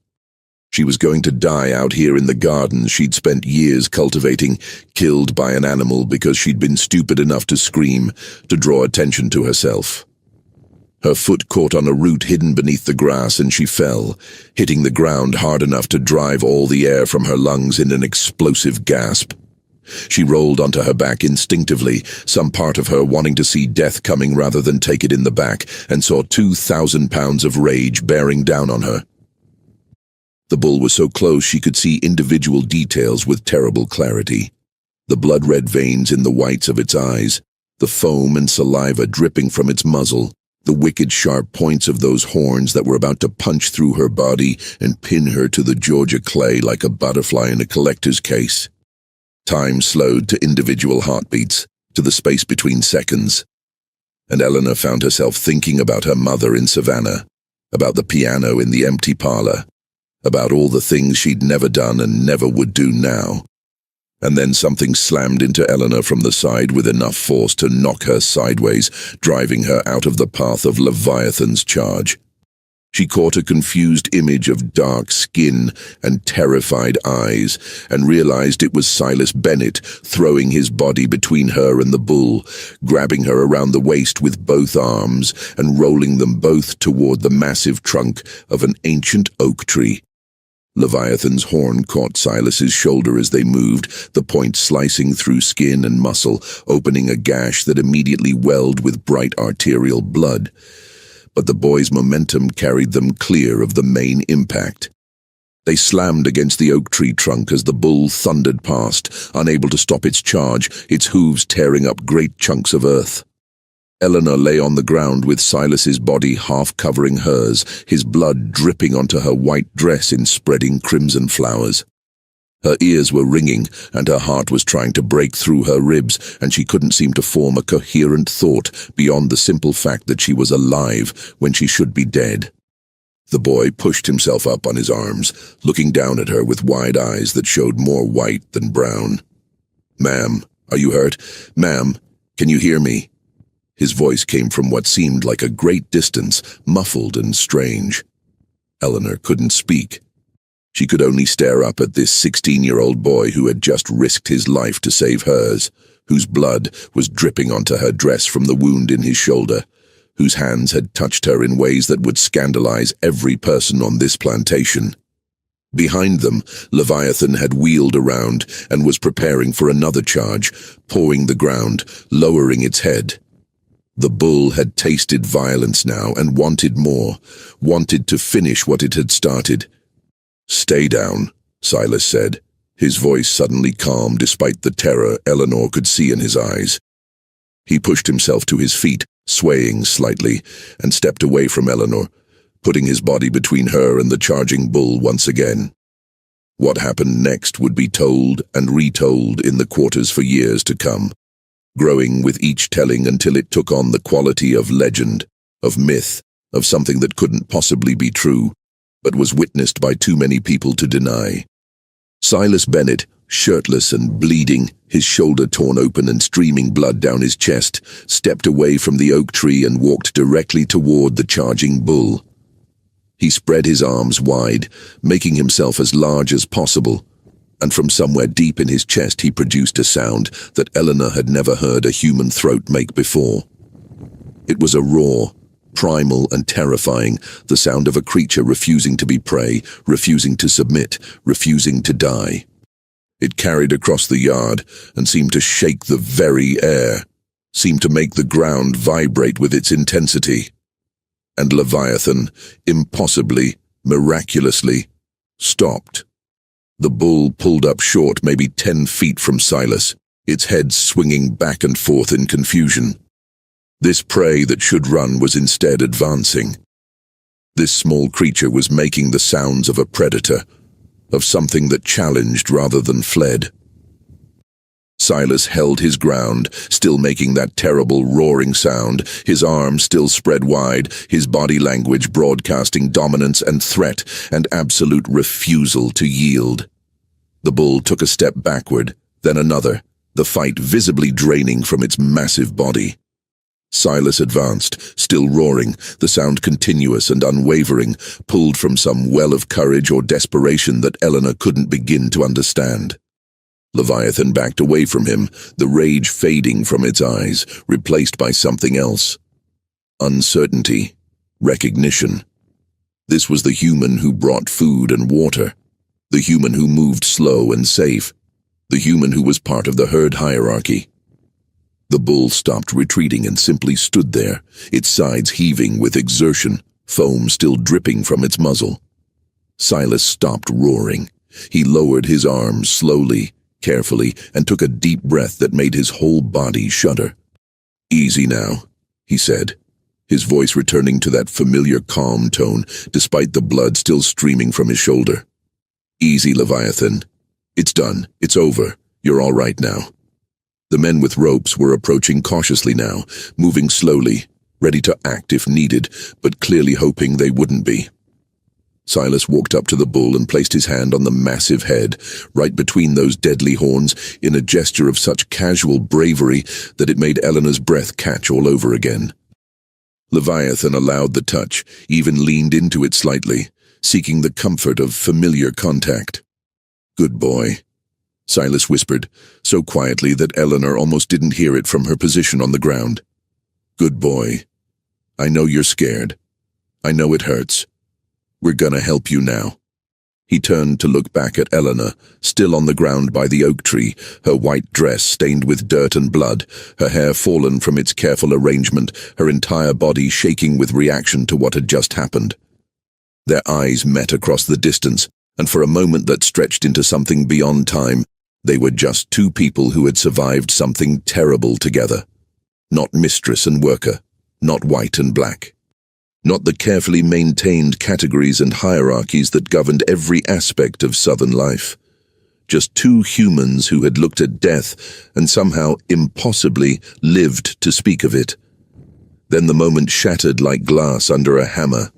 She was going to die out here in the gardens she'd spent years cultivating, killed by an animal because she'd been stupid enough to scream, to draw attention to herself. Her foot caught on a root hidden beneath the grass and she fell, hitting the ground hard enough to drive all the air from her lungs in an explosive gasp. She rolled onto her back instinctively, some part of her wanting to see death coming rather than take it in the back, and saw 2,000 pounds of rage bearing down on her. The bull was so close she could see individual details with terrible clarity. The blood-red veins in the whites of its eyes, the foam and saliva dripping from its muzzle, the wicked sharp points of those horns that were about to punch through her body and pin her to the Georgia clay like a butterfly in a collector's case. Time slowed to individual heartbeats, to the space between seconds. And Eleanor found herself thinking about her mother in Savannah, about the piano in the empty parlor, about all the things she'd never done and never would do now. And then something slammed into Eleanor from the side with enough force to knock her sideways, driving her out of the path of Leviathan's charge. She caught a confused image of dark skin and terrified eyes, and realized it was Silas Bennett throwing his body between her and the bull, grabbing her around the waist with both arms and rolling them both toward the massive trunk of an ancient oak tree. Leviathan's horn caught Silas's shoulder as they moved, the point slicing through skin and muscle, opening a gash that immediately welled with bright arterial blood. But the boy's momentum carried them clear of the main impact. They slammed against the oak tree trunk as the bull thundered past, unable to stop its charge, its hooves tearing up great chunks of earth. Eleanor lay on the ground with Silas's body half covering hers, his blood dripping onto her white dress in spreading crimson flowers. Her ears were ringing, and her heart was trying to break through her ribs, and she couldn't seem to form a coherent thought beyond the simple fact that she was alive when she should be dead. The boy pushed himself up on his arms, looking down at her with wide eyes that showed more white than brown. "Ma'am, are you hurt? Ma'am, can you hear me?" His voice came from what seemed like a great distance, muffled and strange. Eleanor couldn't speak. She could only stare up at this 16-year-old boy who had just risked his life to save hers, whose blood was dripping onto her dress from the wound in his shoulder, whose hands had touched her in ways that would scandalize every person on this plantation. Behind them, Leviathan had wheeled around and was preparing for another charge, pawing the ground, lowering its head. The bull had tasted violence now and wanted more, wanted to finish what it had started. "Stay down," Silas said, his voice suddenly calm despite the terror Eleanor could see in his eyes. He pushed himself to his feet, swaying slightly, and stepped away from Eleanor, putting his body between her and the charging bull once again. What happened next would be told and retold in the quarters for years to come, growing with each telling until it took on the quality of legend, of myth, of something that couldn't possibly be true, but was witnessed by too many people to deny. Silas Bennett, shirtless and bleeding, his shoulder torn open and streaming blood down his chest, stepped away from the oak tree and walked directly toward the charging bull. He spread his arms wide, making himself as large as possible, and from somewhere deep in his chest he produced a sound that Eleanor had never heard a human throat make before. It was a roar, primal and terrifying, the sound of a creature refusing to be prey, refusing to submit, refusing to die. It carried across the yard and seemed to shake the very air, seemed to make the ground vibrate with its intensity. And Leviathan, impossibly, miraculously, stopped. The bull pulled up short, maybe 10 feet from Silas, its head swinging back and forth in confusion. This prey that should run was instead advancing. This small creature was making the sounds of a predator, of something that challenged rather than fled. Silas held his ground, still making that terrible roaring sound, his arms still spread wide, his body language broadcasting dominance and threat and absolute refusal to yield. The bull took a step backward, then another, the fight visibly draining from its massive body. Silas advanced, still roaring, the sound continuous and unwavering, pulled from some well of courage or desperation that Eleanor couldn't begin to understand. Leviathan backed away from him, the rage fading from its eyes, replaced by something else. Uncertainty. Recognition. This was the human who brought food and water, the human who moved slow and safe, the human who was part of the herd hierarchy. The bull stopped retreating and simply stood there, its sides heaving with exertion, foam still dripping from its muzzle. Silas stopped roaring. He lowered his arms slowly, carefully, and took a deep breath that made his whole body shudder. "Easy now," he said, his voice returning to that familiar calm tone, despite the blood still streaming from his shoulder. "Easy, Leviathan. It's done. It's over. You're all right now." The men with ropes were approaching cautiously now, moving slowly, ready to act if needed, but clearly hoping they wouldn't be. Silas walked up to the bull and placed his hand on the massive head, right between those deadly horns, in a gesture of such casual bravery that it made Eleanor's breath catch all over again. Leviathan allowed the touch, even leaned into it slightly, seeking the comfort of familiar contact. "Good boy," Silas whispered, so quietly that Eleanor almost didn't hear it from her position on the ground. "Good boy. I know you're scared. I know it hurts. We're gonna help you now." He turned to look back at Eleanor, still on the ground by the oak tree, her white dress stained with dirt and blood, her hair fallen from its careful arrangement, her entire body shaking with reaction to what had just happened. Their eyes met across the distance, and for a moment that stretched into something beyond time, they were just two people who had survived something terrible together. Not mistress and worker, not white and black. Not the carefully maintained categories and hierarchies that governed every aspect of Southern life. Just two humans who had looked at death and somehow impossibly lived to speak of it. Then the moment shattered like glass under a hammer.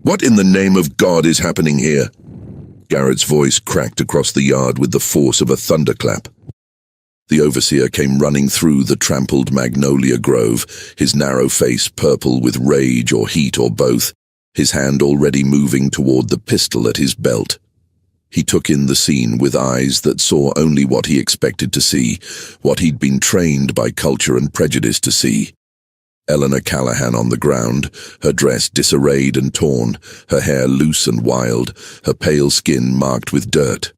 "What in the name of God is happening here?" Garrett's voice cracked across the yard with the force of a thunderclap. The overseer came running through the trampled magnolia grove, his narrow face purple with rage or heat or both, his hand already moving toward the pistol at his belt. He took in the scene with eyes that saw only what he expected to see, what he'd been trained by culture and prejudice to see. Eleanor Callahan on the ground, her dress disarrayed and torn, her hair loose and wild, her pale skin marked with dirt.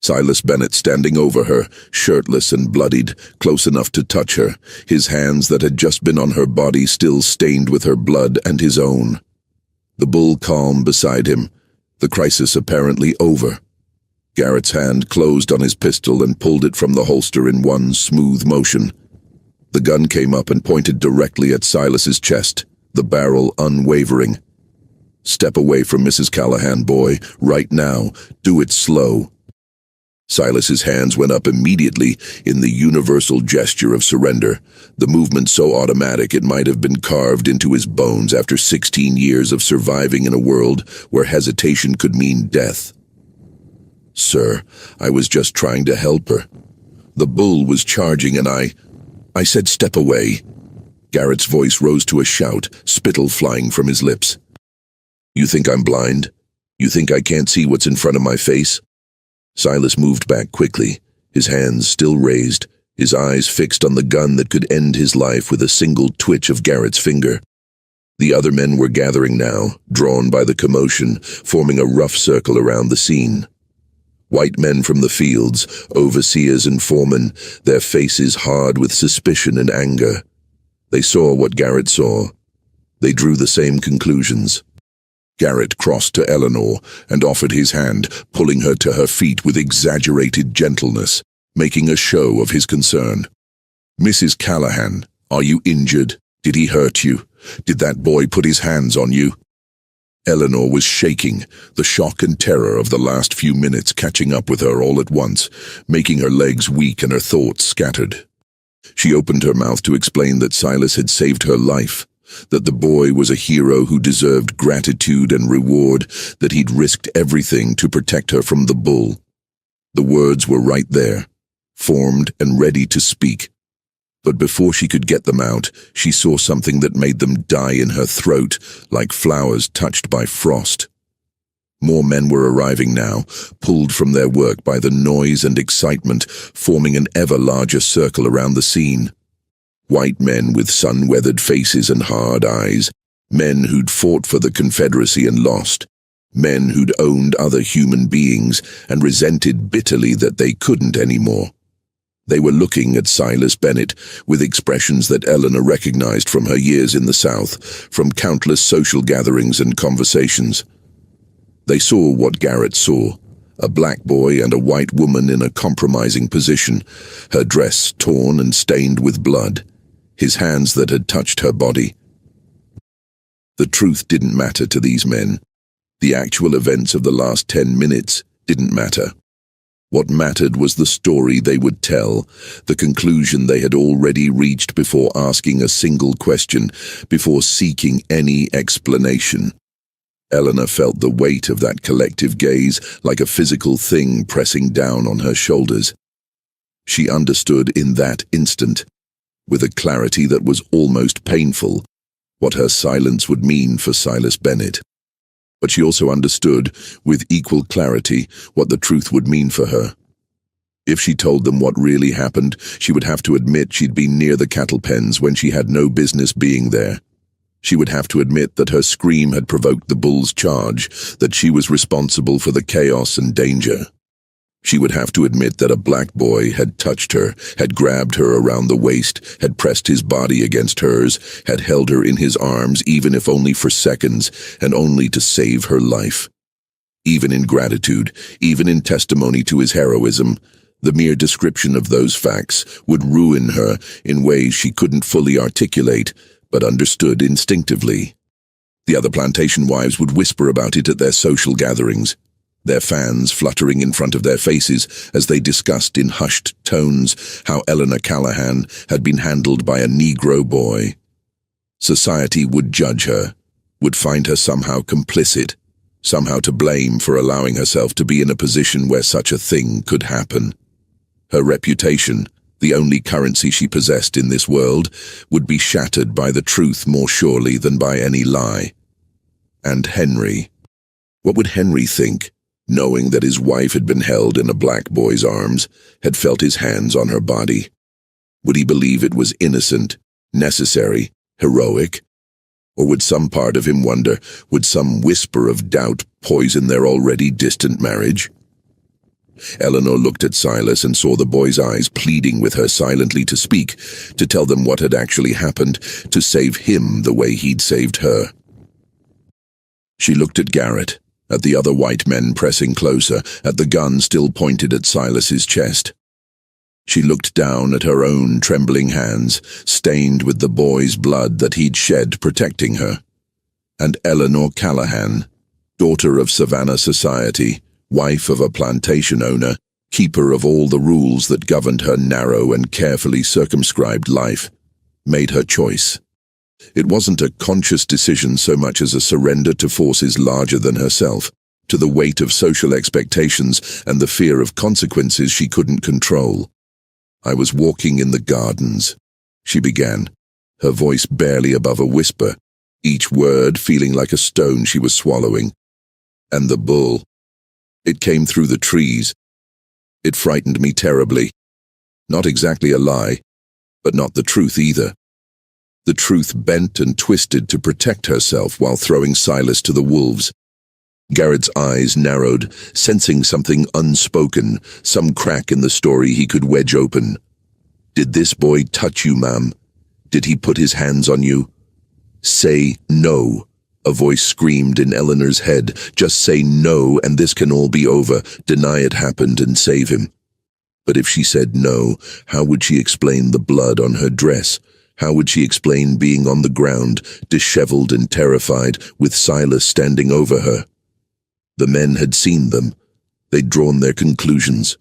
Silas Bennett standing over her, shirtless and bloodied, close enough to touch her, his hands that had just been on her body still stained with her blood and his own. The bull calm beside him, the crisis apparently over. Garrett's hand closed on his pistol and pulled it from the holster in one smooth motion. The gun came up and pointed directly at Silas's chest, the barrel unwavering. "Step away from Mrs. Callahan, boy, right now. Do it slow." Silas's hands went up immediately in the universal gesture of surrender, the movement so automatic it might have been carved into his bones after 16 years of surviving in a world where hesitation could mean death. "Sir, I was just trying to help her. The bull was charging and I said step away." Garrett's voice rose to a shout, spittle flying from his lips. "You think I'm blind? You think I can't see what's in front of my face?" Silas moved back quickly, his hands still raised, his eyes fixed on the gun that could end his life with a single twitch of Garrett's finger. The other men were gathering now, drawn by the commotion, forming a rough circle around the scene. White men from the fields, overseers and foremen, their faces hard with suspicion and anger. They saw what Garrett saw. They drew the same conclusions. Garrett crossed to Eleanor and offered his hand, pulling her to her feet with exaggerated gentleness, making a show of his concern. "Mrs. Callahan, are you injured? Did he hurt you? Did that boy put his hands on you?" Eleanor was shaking, the shock and terror of the last few minutes catching up with her all at once, making her legs weak and her thoughts scattered. She opened her mouth to explain that Silas had saved her life, that the boy was a hero who deserved gratitude and reward, that he'd risked everything to protect her from the bull. The words were right there, formed and ready to speak. But before she could get them out, she saw something that made them die in her throat, like flowers touched by frost. More men were arriving now, pulled from their work by the noise and excitement, forming an ever larger circle around the scene. White men with sun-weathered faces and hard eyes, men who'd fought for the Confederacy and lost, men who'd owned other human beings and resented bitterly that they couldn't anymore. They were looking at Silas Bennett with expressions that Eleanor recognized from her years in the South, from countless social gatherings and conversations. They saw what Garrett saw, a black boy and a white woman in a compromising position, her dress torn and stained with blood, his hands that had touched her body. The truth didn't matter to these men. The actual events of the last 10 minutes didn't matter. What mattered was the story they would tell, the conclusion they had already reached before asking a single question, before seeking any explanation. Eleanor felt the weight of that collective gaze like a physical thing pressing down on her shoulders. She understood in that instant, with a clarity that was almost painful, what her silence would mean for Silas Bennett. But she also understood, with equal clarity, what the truth would mean for her. If she told them what really happened, she would have to admit she'd been near the cattle pens when she had no business being there. She would have to admit that her scream had provoked the bull's charge, that she was responsible for the chaos and danger. She would have to admit that a black boy had touched her, had grabbed her around the waist, had pressed his body against hers, had held her in his arms, even if only for seconds, and only to save her life. Even in gratitude, even in testimony to his heroism, the mere description of those facts would ruin her in ways she couldn't fully articulate, but understood instinctively. The other plantation wives would whisper about it at their social gatherings, their fans fluttering in front of their faces as they discussed in hushed tones how Eleanor Callahan had been handled by a Negro boy. Society would judge her, would find her somehow complicit, somehow to blame for allowing herself to be in a position where such a thing could happen. Her reputation, the only currency she possessed in this world, would be shattered by the truth more surely than by any lie. And Henry. What would Henry think, knowing that his wife had been held in a black boy's arms, had felt his hands on her body? Would he believe it was innocent, necessary, heroic? Or would some part of him wonder, would some whisper of doubt poison their already distant marriage? Eleanor looked at Silas and saw the boy's eyes pleading with her silently to speak, to tell them what had actually happened, to save him the way he'd saved her. She looked at Garrett, at the other white men pressing closer, at the gun still pointed at Silas's chest. She looked down at her own trembling hands, stained with the boy's blood that he'd shed protecting her. And Eleanor Callahan, daughter of Savannah society, wife of a plantation owner, keeper of all the rules that governed her narrow and carefully circumscribed life, made her choice. It wasn't a conscious decision so much as a surrender to forces larger than herself, to the weight of social expectations and the fear of consequences she couldn't control. "I was walking in the gardens," she began, her voice barely above a whisper, each word feeling like a stone she was swallowing. "And the bull. It came through the trees. It frightened me terribly. Not exactly a lie, but not the truth either. The truth bent and twisted to protect herself while throwing Silas to the wolves." Garrett's eyes narrowed, sensing something unspoken, some crack in the story he could wedge open. "Did this boy touch you, ma'am? Did he put his hands on you?" "Say no," a voice screamed in Eleanor's head. "Just say no, and this can all be over. Deny it happened and save him." But if she said no, how would she explain the blood on her dress? How would she explain being on the ground, disheveled and terrified, with Silas standing over her? The men had seen them. They'd drawn their conclusions.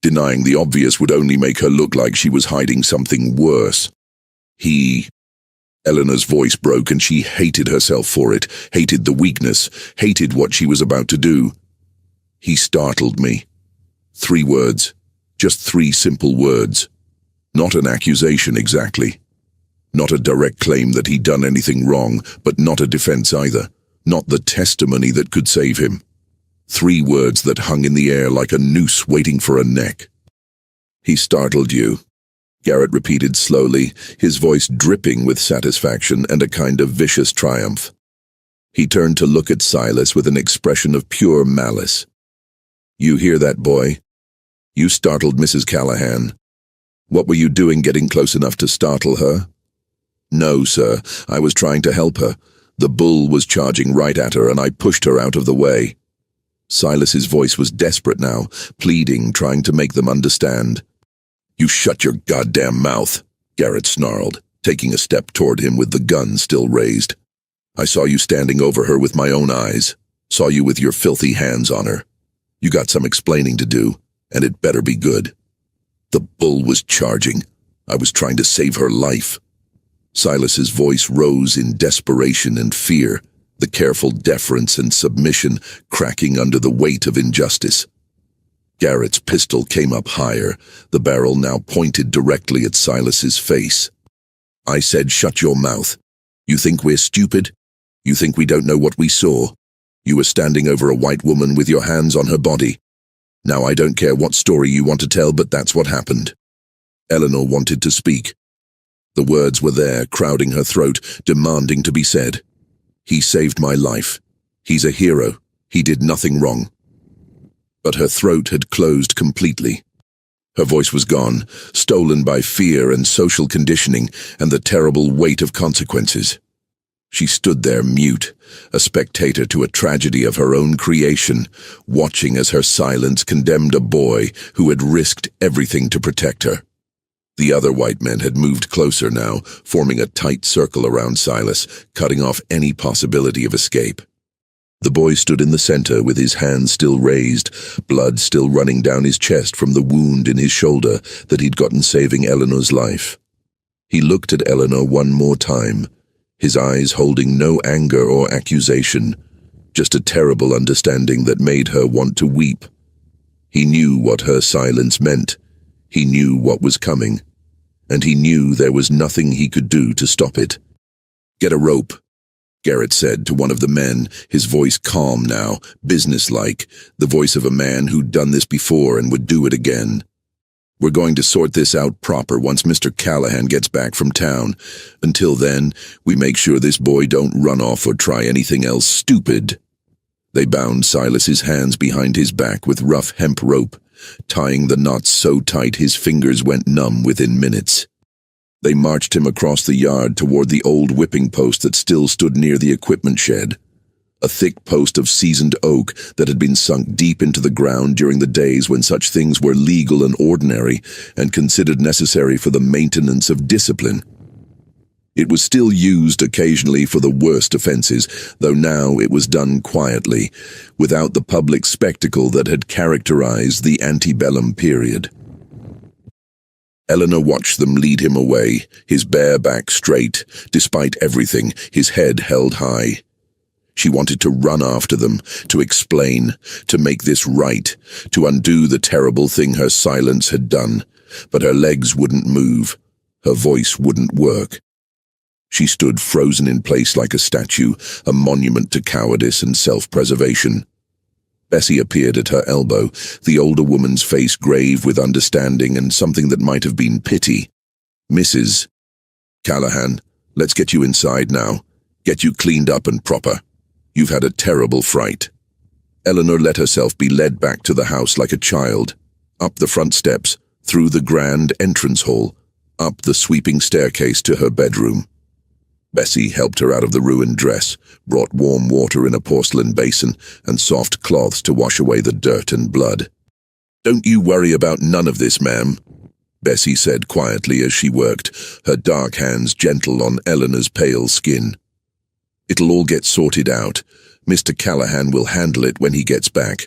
Denying the obvious would only make her look like she was hiding something worse. Eleanor's voice broke and she hated herself for it, hated the weakness, hated what she was about to do. "He startled me." 3 words. Just 3 simple words. Not an accusation exactly. Not a direct claim that he'd done anything wrong, but not a defense either. Not the testimony that could save him. 3 words that hung in the air like a noose waiting for a neck. "He startled you," Garrett repeated slowly, his voice dripping with satisfaction and a kind of vicious triumph. He turned to look at Silas with an expression of pure malice. "You hear that, boy? You startled Mrs. Callahan. What were you doing getting close enough to startle her?" "No, sir. I was trying to help her. The bull was charging right at her and I pushed her out of the way." Silas's voice was desperate now, pleading, trying to make them understand. "You shut your goddamn mouth," Garrett snarled, taking a step toward him with the gun still raised. "I saw you standing over her with my own eyes. Saw you with your filthy hands on her. You got some explaining to do, and it better be good. The bull was charging. I was trying to save her life." Silas's voice rose in desperation and fear, the careful deference and submission cracking under the weight of injustice. Garrett's pistol came up higher, the barrel now pointed directly at Silas's face. "I said shut your mouth. You think we're stupid? You think we don't know what we saw? You were standing over a white woman with your hands on her body. Now I don't care what story you want to tell, but that's what happened." Eleanor wanted to speak. The words were there, crowding her throat, demanding to be said. He saved my life. He's a hero. He did nothing wrong. But her throat had closed completely. Her voice was gone, stolen by fear and social conditioning and the terrible weight of consequences. She stood there mute, a spectator to a tragedy of her own creation, watching as her silence condemned a boy who had risked everything to protect her. The other white men had moved closer now, forming a tight circle around Silas, cutting off any possibility of escape. The boy stood in the center with his hands still raised, blood still running down his chest from the wound in his shoulder that he'd gotten saving Eleanor's life. He looked at Eleanor one more time, his eyes holding no anger or accusation, just a terrible understanding that made her want to weep. He knew what her silence meant. He knew what was coming, and he knew there was nothing he could do to stop it. "Get a rope," Garrett said to one of the men, his voice calm now, businesslike, the voice of a man who'd done this before and would do it again. "We're going to sort this out proper once Mr. Callahan gets back from town. Until then, we make sure this boy don't run off or try anything else stupid." They bound Silas's hands behind his back with rough hemp rope, tying the knots so tight his fingers went numb within minutes. They marched him across the yard toward the old whipping post that still stood near the equipment shed, a thick post of seasoned oak that had been sunk deep into the ground during the days when such things were legal and ordinary and considered necessary for the maintenance of discipline. It was still used occasionally for the worst offenses, though now it was done quietly, without the public spectacle that had characterized the antebellum period. Eleanor watched them lead him away, his bare back straight, despite everything, his head held high. She wanted to run after them, to explain, to make this right, to undo the terrible thing her silence had done, but her legs wouldn't move, her voice wouldn't work. She stood frozen in place like a statue, a monument to cowardice and self-preservation. Bessie appeared at her elbow, the older woman's face grave with understanding and something that might have been pity. "Mrs. Callahan, let's get you inside now. Get you cleaned up and proper. You've had a terrible fright." Eleanor let herself be led back to the house like a child, up the front steps, through the grand entrance hall, up the sweeping staircase to her bedroom. Bessie helped her out of the ruined dress, brought warm water in a porcelain basin and soft cloths to wash away the dirt and blood. "Don't you worry about none of this, ma'am," Bessie said quietly as she worked, her dark hands gentle on Eleanor's pale skin. "It'll all get sorted out. Mr. Callahan will handle it when he gets back."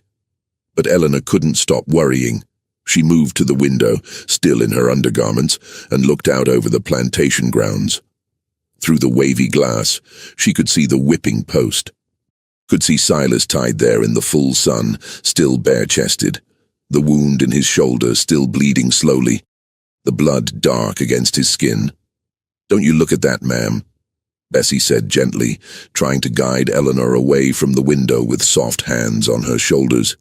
But Eleanor couldn't stop worrying. She moved to the window, still in her undergarments, and looked out over the plantation grounds. Through the wavy glass, she could see the whipping post. Could see Silas tied there in the full sun, still bare-chested, the wound in his shoulder still bleeding slowly, the blood dark against his skin. "Don't you look at that, ma'am," Bessie said gently, trying to guide Eleanor away from the window with soft hands on her shoulders.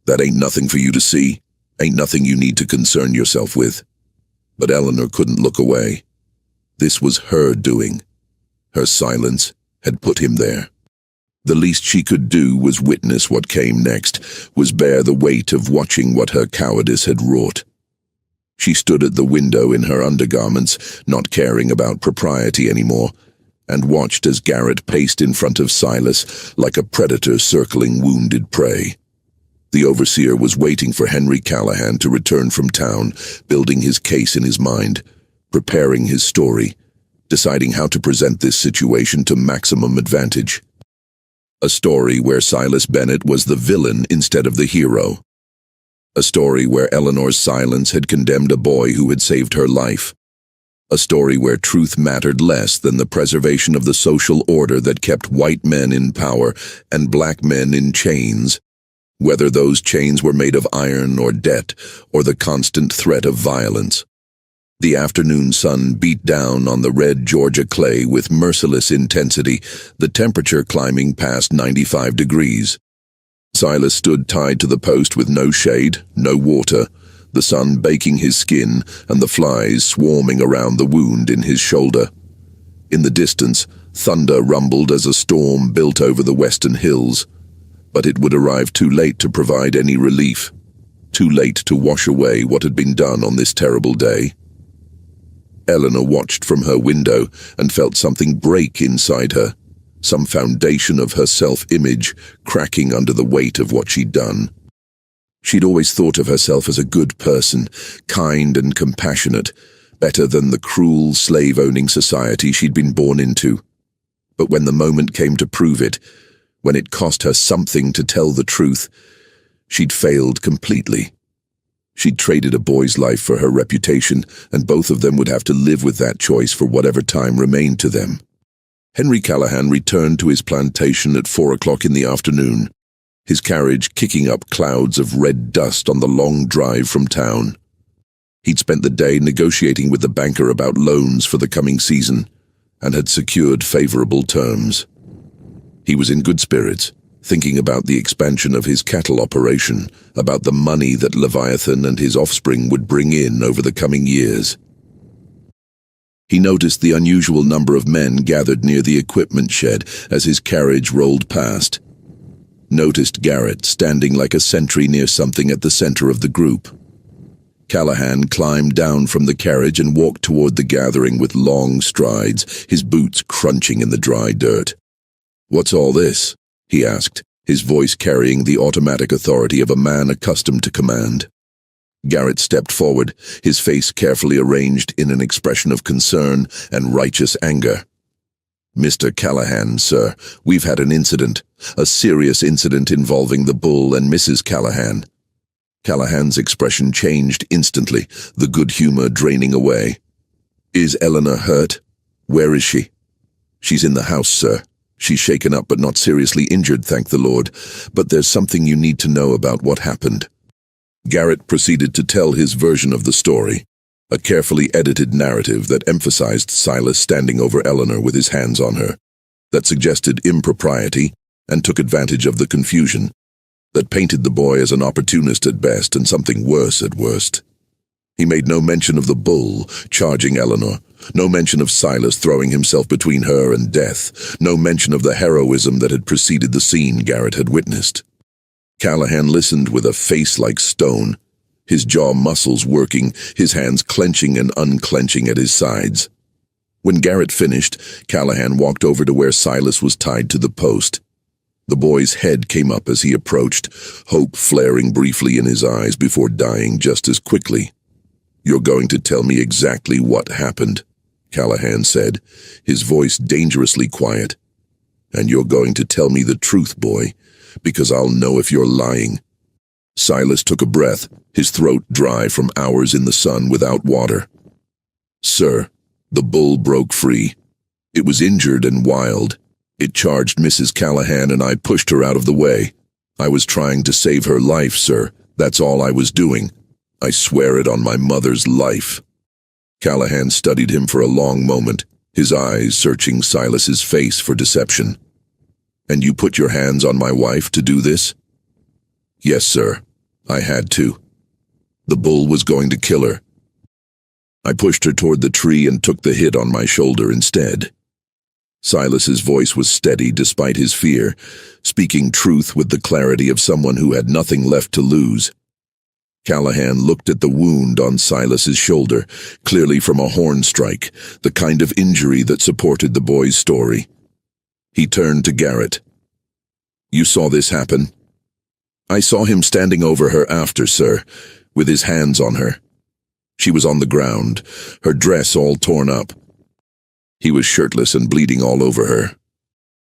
"That ain't nothing for you to see, ain't nothing you need to concern yourself with." But Eleanor couldn't look away. This was her doing. Her silence had put him there. The least she could do was witness what came next, was bear the weight of watching what her cowardice had wrought. She stood at the window in her undergarments, not caring about propriety anymore, and watched as Garrett paced in front of Silas like a predator circling wounded prey. The overseer was waiting for Henry Callahan to return from town, building his case in his mind, preparing his story, deciding how to present this situation to maximum advantage. A story where Silas Bennett was the villain instead of the hero. A story where Eleanor's silence had condemned a boy who had saved her life. A story where truth mattered less than the preservation of the social order that kept white men in power and black men in chains, whether those chains were made of iron or debt or the constant threat of violence. The afternoon sun beat down on the red Georgia clay with merciless intensity, the temperature climbing past 95 degrees. Silas stood tied to the post with no shade, no water, the sun baking his skin and the flies swarming around the wound in his shoulder. In the distance, thunder rumbled as a storm built over the western hills, but it would arrive too late to provide any relief, too late to wash away what had been done on this terrible day. Eleanor watched from her window and felt something break inside her, some foundation of her self-image cracking under the weight of what she'd done. She'd always thought of herself as a good person, kind and compassionate, better than the cruel, slave-owning society she'd been born into. But when the moment came to prove it, when it cost her something to tell the truth, she'd failed completely. She'd traded a boy's life for her reputation, and both of them would have to live with that choice for whatever time remained to them. Henry Callahan returned to his plantation at 4 o'clock in the afternoon, his carriage kicking up clouds of red dust on the long drive from town. He'd spent the day negotiating with the banker about loans for the coming season, and had secured favorable terms. He was in good spirits, thinking about the expansion of his cattle operation, about the money that Leviathan and his offspring would bring in over the coming years. He noticed the unusual number of men gathered near the equipment shed as his carriage rolled past. Noticed Garrett standing like a sentry near something at the center of the group. Callahan climbed down from the carriage and walked toward the gathering with long strides, his boots crunching in the dry dirt. "What's all this?" he asked, his voice carrying the automatic authority of a man accustomed to command. Garrett stepped forward, his face carefully arranged in an expression of concern and righteous anger. "Mr. Callahan, sir, we've had an incident, a serious incident involving the bull and Mrs. Callahan." Callahan's expression changed instantly, the good humor draining away. "Is Eleanor hurt? Where is she?" "She's in the house, sir. She's shaken up but not seriously injured, thank the Lord. But there's something you need to know about what happened." Garrett proceeded to tell his version of the story, a carefully edited narrative that emphasized Silas standing over Eleanor with his hands on her, that suggested impropriety and took advantage of the confusion, that painted the boy as an opportunist at best and something worse at worst. He made no mention of the bull charging Eleanor, no mention of Silas throwing himself between her and death, no mention of the heroism that had preceded the scene Garrett had witnessed. Callahan listened with a face like stone, his jaw muscles working, his hands clenching and unclenching at his sides. When Garrett finished, Callahan walked over to where Silas was tied to the post. The boy's head came up as he approached, hope flaring briefly in his eyes before dying just as quickly. "You're going to tell me exactly what happened," Callahan said, his voice dangerously quiet. "And you're going to tell me the truth, boy, because I'll know if you're lying." Silas took a breath, his throat dry from hours in the sun without water. "Sir, the bull broke free. It was injured and wild. It charged Mrs. Callahan and I pushed her out of the way. I was trying to save her life, sir. That's all I was doing. I swear it on my mother's life." Callahan studied him for a long moment, his eyes searching Silas's face for deception. "And you put your hands on my wife to do this?" "Yes, sir. I had to. The bull was going to kill her. I pushed her toward the tree and took the hit on my shoulder instead." Silas's voice was steady despite his fear, speaking truth with the clarity of someone who had nothing left to lose. Callahan looked at the wound on Silas's shoulder, clearly from a horn strike, the kind of injury that supported the boy's story. He turned to Garrett. "You saw this happen?" "I saw him standing over her after, sir, with his hands on her. She was on the ground, her dress all torn up. He was shirtless and bleeding all over her."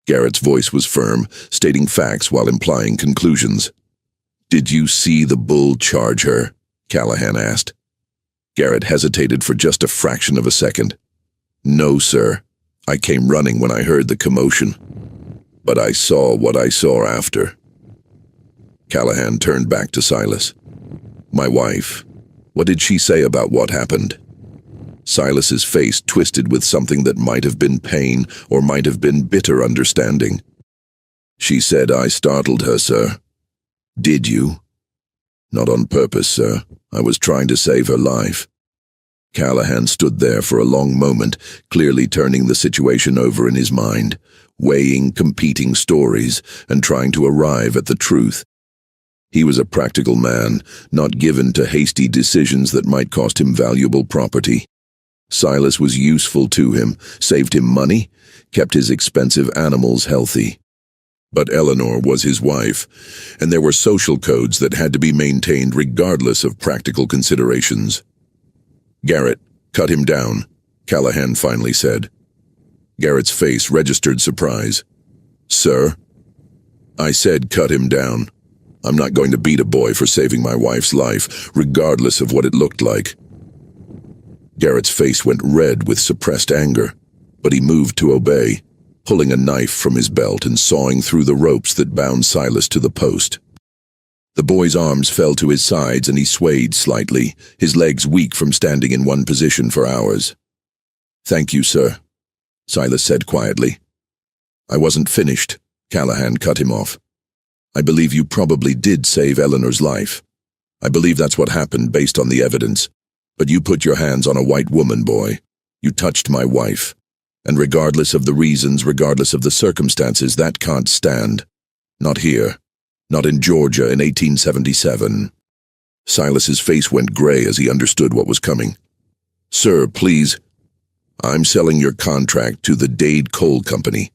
Garrett's voice was firm, stating facts while implying conclusions. "Did you see the bull charge her?" Callahan asked. Garrett hesitated for just a fraction of a second. "No, sir. I came running when I heard the commotion. But I saw what I saw after." Callahan turned back to Silas. "My wife, what did she say about what happened?" Silas's face twisted with something that might have been pain or might have been bitter understanding. "She said I startled her, sir." "Did you?" Not on purpose, sir. I was trying to save her life. Callahan stood there for a long moment, clearly turning the situation over in his mind, weighing competing stories and trying to arrive at the truth. He was a practical man, not given to hasty decisions that might cost him valuable property. Silas was useful to him, saved him money, kept his expensive animals healthy. But Eleanor was his wife, and there were social codes that had to be maintained regardless of practical considerations. "Garrett, cut him down," Callahan finally said. Garrett's face registered surprise. "Sir?" "I said cut him down. I'm not going to beat a boy for saving my wife's life, regardless of what it looked like." Garrett's face went red with suppressed anger, but he moved to obey, pulling a knife from his belt and sawing through the ropes that bound Silas to the post. The boy's arms fell to his sides and he swayed slightly, his legs weak from standing in one position for hours. "Thank you, sir," Silas said quietly. "I wasn't finished," Callahan cut him off. "I believe you probably did save Eleanor's life. I believe that's what happened based on the evidence. But you put your hands on a white woman, boy. You touched my wife. And regardless of the reasons, regardless of the circumstances, that can't stand. Not here. Not in Georgia in 1877. Silas's face went gray as he understood what was coming. "Sir, please." "I'm selling your contract to the Dade Coal Company,"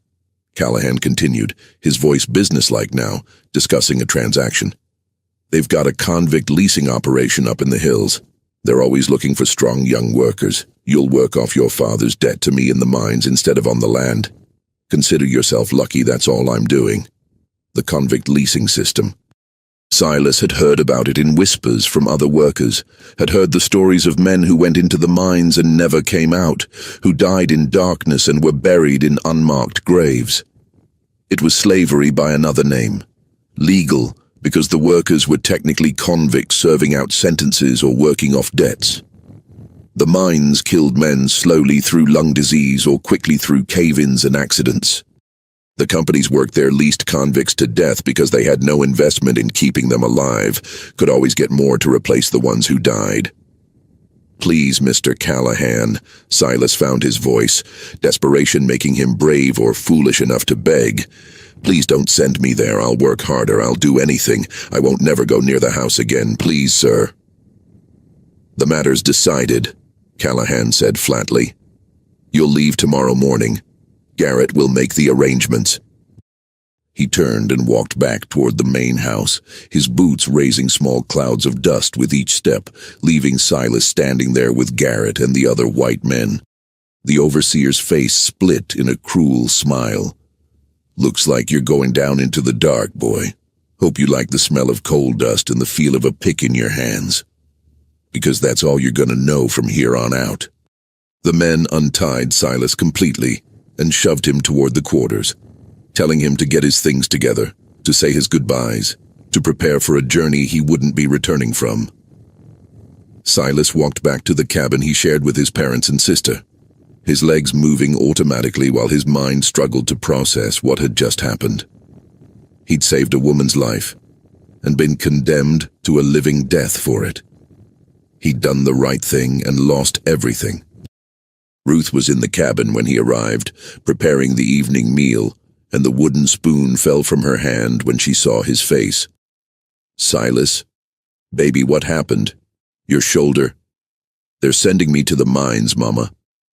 Callahan continued, his voice businesslike now, discussing a transaction. "They've got a convict leasing operation up in the hills. They're always looking for strong young workers. You'll work off your father's debt to me in the mines instead of on the land. Consider yourself lucky that's all I'm doing." The convict leasing system. Silas had heard about it in whispers from other workers, had heard the stories of men who went into the mines and never came out, who died in darkness and were buried in unmarked graves. It was slavery by another name. Legal, because the workers were technically convicts serving out sentences or working off debts. The mines killed men slowly through lung disease or quickly through cave-ins and accidents. The companies worked their leased convicts to death because they had no investment in keeping them alive, could always get more to replace the ones who died. "Please, Mr. Callahan," Silas found his voice, desperation making him brave or foolish enough to beg. "Please don't send me there. I'll work harder. I'll do anything. I won't never go near the house again. Please, sir." "The matter's decided," Callahan said flatly. "You'll leave tomorrow morning. Garrett will make the arrangements." He turned and walked back toward the main house, his boots raising small clouds of dust with each step, leaving Silas standing there with Garrett and the other white men. The overseer's face split in a cruel smile. "Looks like you're going down into the dark, boy. Hope you like the smell of coal dust and the feel of a pick in your hands. Because that's all you're gonna know from here on out." The men untied Silas completely and shoved him toward the quarters, telling him to get his things together, to say his goodbyes, to prepare for a journey he wouldn't be returning from. Silas walked back to the cabin he shared with his parents and sister, his legs moving automatically while his mind struggled to process what had just happened. He'd saved a woman's life and been condemned to a living death for it. He'd done the right thing and lost everything. Ruth was in the cabin when he arrived, preparing the evening meal, and the wooden spoon fell from her hand when she saw his face. "Silas, baby, what happened? Your shoulder?" "They're sending me to the mines, Mama,"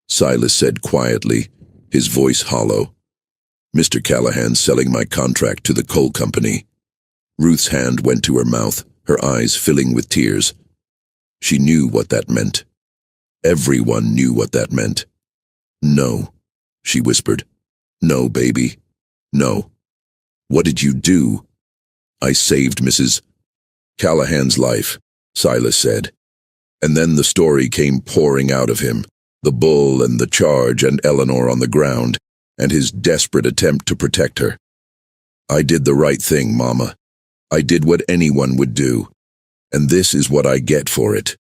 Silas said quietly, his voice hollow. "Mr. Callahan's selling my contract to the coal company." Ruth's hand went to her mouth, her eyes filling with tears. She knew what that meant. Everyone knew what that meant. "No," she whispered. "No, baby. No." "What did you do?" "I saved Mrs. Callahan's life," Silas said. And then the story came pouring out of him, the bull and the charge and Eleanor on the ground, and his desperate attempt to protect her. "I did the right thing, Mama. I did what anyone would do. And this is what I get for it."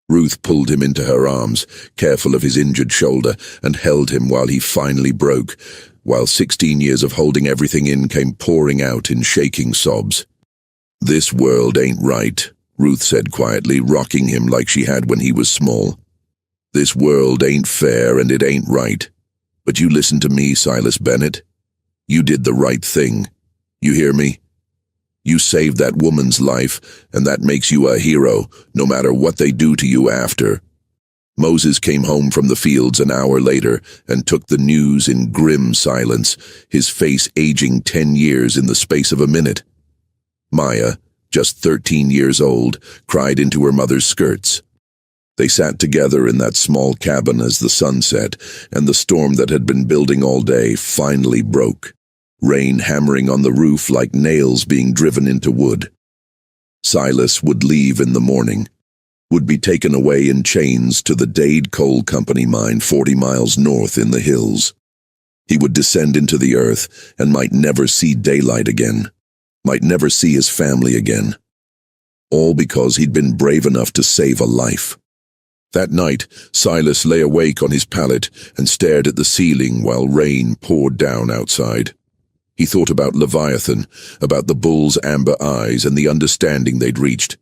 Ruth pulled him into her arms, careful of his injured shoulder, and held him while he finally broke, while 16 years of holding everything in came pouring out in shaking sobs. "This world ain't right," Ruth said quietly, rocking him like she had when he was small. "This world ain't fair and it ain't right. But you listen to me, Silas Bennett. You did the right thing. You hear me? You saved that woman's life, and that makes you a hero, no matter what they do to you after." Moses came home from the fields an hour later and took the news in grim silence, his face aging 10 years in the space of a minute. Maya, just 13 years old, cried into her mother's skirts. They sat together in that small cabin as the sun set, and the storm that had been building all day finally broke, rain hammering on the roof like nails being driven into wood. Silas would leave in the morning, would be taken away in chains to the Dade Coal Company mine 40 miles north in the hills. He would descend into the earth and might never see daylight again, might never see his family again. All because he'd been brave enough to save a life. That night, Silas lay awake on his pallet and stared at the ceiling while rain poured down outside. He thought about Leviathan, about the bull's amber eyes and the understanding they'd reached.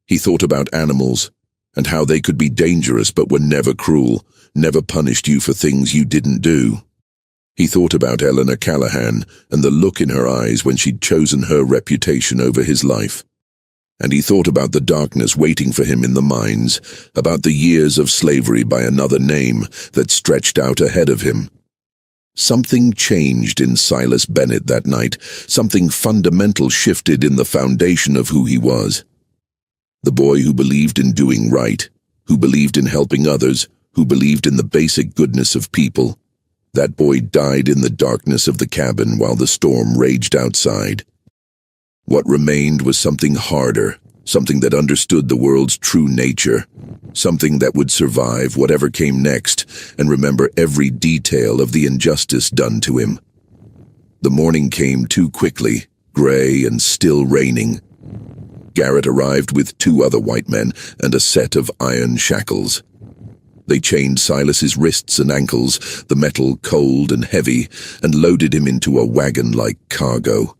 He thought about animals, and how they could be dangerous but were never cruel, never punished you for things you didn't do. He thought about Eleanor Callahan and the look in her eyes when she'd chosen her reputation over his life. And he thought about the darkness waiting for him in the mines, about the years of slavery by another name that stretched out ahead of him. Something changed in Silas Bennett that night. Something fundamental shifted in the foundation of who he was. The boy who believed in doing right, who believed in helping others, who believed in the basic goodness of people. That boy died in the darkness of the cabin while the storm raged outside. What remained was something harder, something that understood the world's true nature, something that would survive whatever came next and remember every detail of the injustice done to him. The morning came too quickly, gray and still raining. Garrett arrived with 2 other white men and a set of iron shackles. They chained Silas's wrists and ankles, the metal cold and heavy, and loaded him into a wagon like cargo.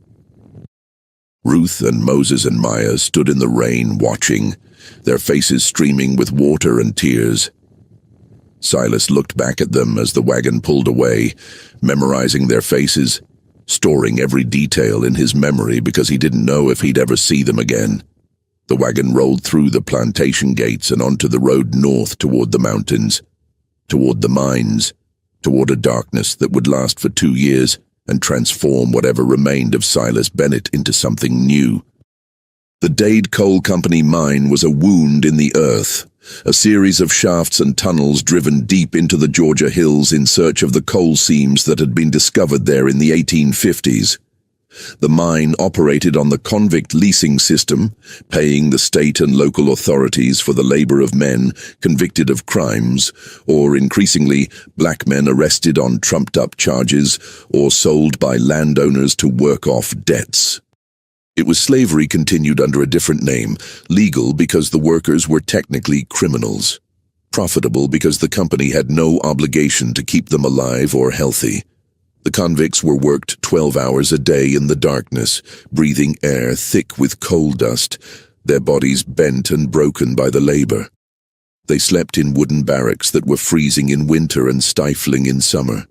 Ruth and Moses and Maya stood in the rain watching, their faces streaming with water and tears. Silas looked back at them as the wagon pulled away, memorizing their faces, storing every detail in his memory because he didn't know if he'd ever see them again. The wagon rolled through the plantation gates and onto the road north toward the mountains, toward the mines, toward a darkness that would last for 2 years and transform whatever remained of Silas Bennett into something new. The Dade Coal Company mine was a wound in the earth, a series of shafts and tunnels driven deep into the Georgia hills in search of the coal seams that had been discovered there in the 1850s. The mine operated on the convict leasing system, paying the state and local authorities for the labor of men convicted of crimes, or increasingly, black men arrested on trumped-up charges or sold by landowners to work off debts. It was slavery continued under a different name, legal because the workers were technically criminals, profitable because the company had no obligation to keep them alive or healthy. The convicts were worked 12 hours a day in the darkness, breathing air thick with coal dust, their bodies bent and broken by the labor. They slept in wooden barracks that were freezing in winter and stifling in summer.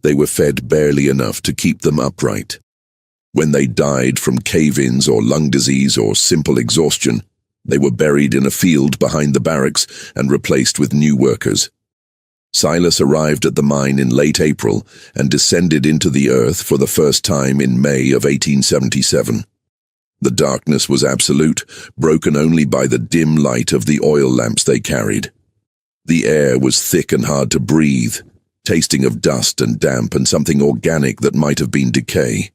They were fed barely enough to keep them upright. When they died from cave-ins or lung disease or simple exhaustion, they were buried in a field behind the barracks and replaced with new workers. Silas arrived at the mine in late April and descended into the earth for the first time in May of 1877. The darkness was absolute, broken only by the dim light of the oil lamps they carried. The air was thick and hard to breathe, tasting of dust and damp and something organic that might have been decay.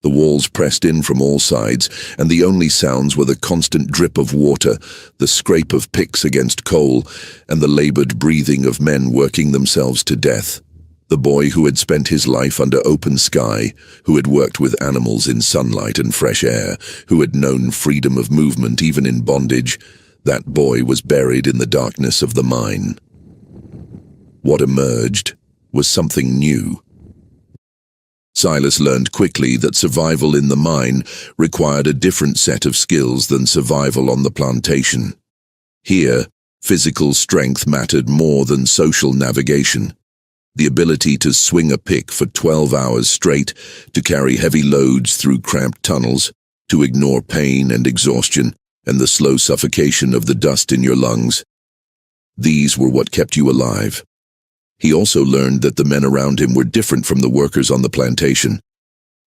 The walls pressed in from all sides, and the only sounds were the constant drip of water, the scrape of picks against coal, and the labored breathing of men working themselves to death. The boy who had spent his life under open sky, who had worked with animals in sunlight and fresh air, who had known freedom of movement even in bondage, that boy was buried in the darkness of the mine. What emerged was something new. Silas learned quickly that survival in the mine required a different set of skills than survival on the plantation. Here, physical strength mattered more than social navigation. The ability to swing a pick for 12 hours straight, to carry heavy loads through cramped tunnels, to ignore pain and exhaustion and the slow suffocation of the dust in your lungs. These were what kept you alive. He also learned that the men around him were different from the workers on the plantation.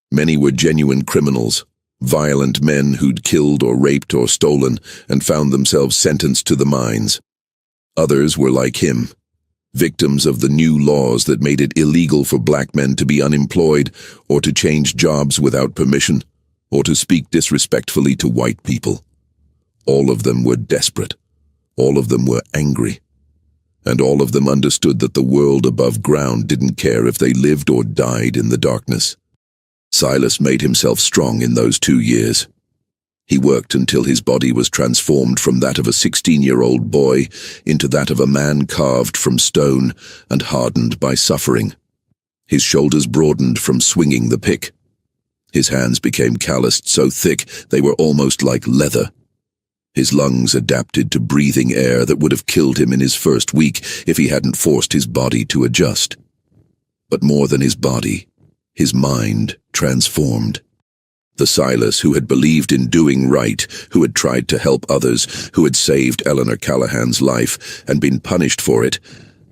Many were genuine criminals, violent men who'd killed or raped or stolen and found themselves sentenced to the mines. Others were like him, victims of the new laws that made it illegal for black men to be unemployed or to change jobs without permission or to speak disrespectfully to white people. All of them were desperate. All of them were angry. And all of them understood that the world above ground didn't care if they lived or died in the darkness. Silas made himself strong in those 2 years. He worked until his body was transformed from that of a 16-year-old boy into that of a man carved from stone and hardened by suffering. His shoulders broadened from swinging the pick. His hands became calloused so thick they were almost like leather. His lungs adapted to breathing air that would have killed him in his first week if he hadn't forced his body to adjust. But more than his body, his mind transformed. The Silas who had believed in doing right, who had tried to help others, who had saved Eleanor Callahan's life and been punished for it,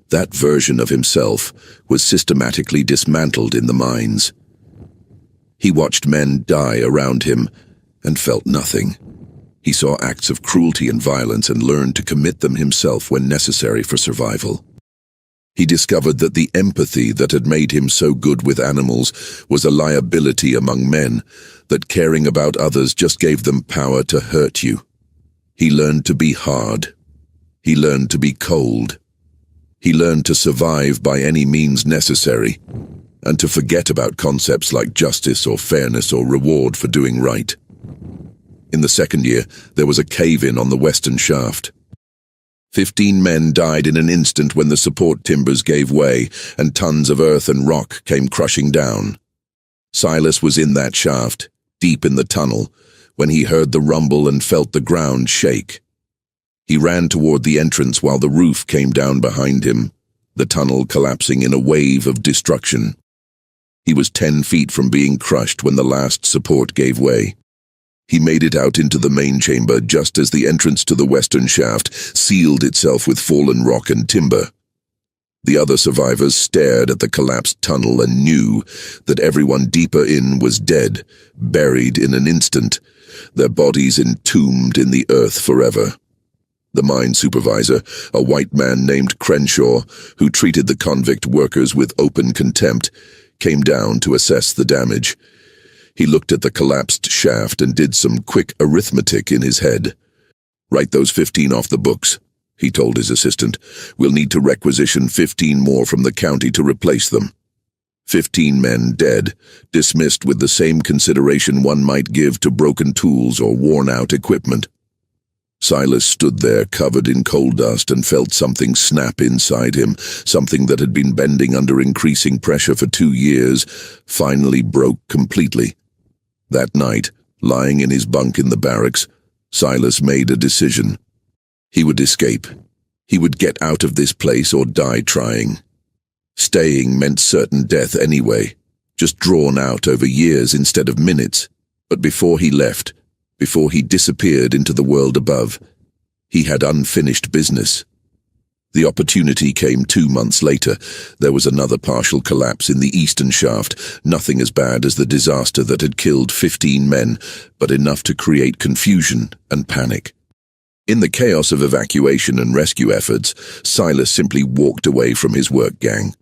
that version of himself was systematically dismantled in the mines. He watched men die around him and felt nothing. He saw acts of cruelty and violence and learned to commit them himself when necessary for survival. He discovered that the empathy that had made him so good with animals was a liability among men, that caring about others just gave them power to hurt you. He learned to be hard. He learned to be cold. He learned to survive by any means necessary, and to forget about concepts like justice or fairness or reward for doing right. In the second year, there was a cave-in on the western shaft. 15 men died in an instant when the support timbers gave way and tons of earth and rock came crushing down. Silas was in that shaft, deep in the tunnel, when he heard the rumble and felt the ground shake. He ran toward the entrance while the roof came down behind him, the tunnel collapsing in a wave of destruction. He was 10 feet from being crushed when the last support gave way. He made it out into the main chamber just as the entrance to the western shaft sealed itself with fallen rock and timber. The other survivors stared at the collapsed tunnel and knew that everyone deeper in was dead, buried in an instant, their bodies entombed in the earth forever. The mine supervisor, a white man named Crenshaw, who treated the convict workers with open contempt, came down to assess the damage. He looked at the collapsed shaft and did some quick arithmetic in his head. "Write those 15 off the books," he told his assistant. "We'll need to requisition 15 more from the county to replace them." 15 men dead, dismissed with the same consideration one might give to broken tools or worn-out equipment. Silas stood there covered in coal dust and felt something snap inside him, something that had been bending under increasing pressure for 2 years, finally broke completely. That night, lying in his bunk in the barracks, Silas made a decision. He would escape. He would get out of this place or die trying. Staying meant certain death anyway, just drawn out over years instead of minutes. But before he left, before he disappeared into the world above, he had unfinished business. The opportunity came 2 months later. There was another partial collapse in the eastern shaft, nothing as bad as the disaster that had killed 15 men, but enough to create confusion and panic. In the chaos of evacuation and rescue efforts, Silas simply walked away from his work gang.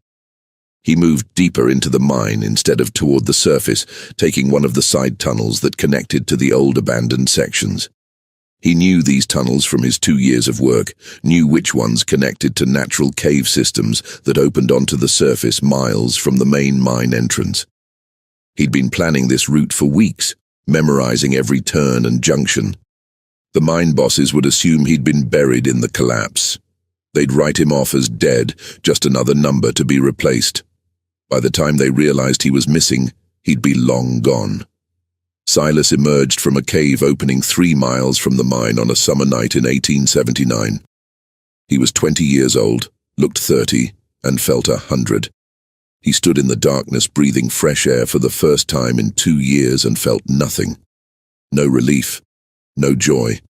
He moved deeper into the mine instead of toward the surface, taking one of the side tunnels that connected to the old abandoned sections. He knew these tunnels from his 2 years of work, knew which ones connected to natural cave systems that opened onto the surface miles from the main mine entrance. He'd been planning this route for weeks, memorizing every turn and junction. The mine bosses would assume he'd been buried in the collapse. They'd write him off as dead, just another number to be replaced. By the time they realized he was missing, he'd be long gone. Silas emerged from a cave opening 3 miles from the mine on a summer night in 1879. He was 20 years old, looked 30, and felt 100. He stood in the darkness breathing fresh air for the first time in 2 years and felt nothing. No relief, no joy.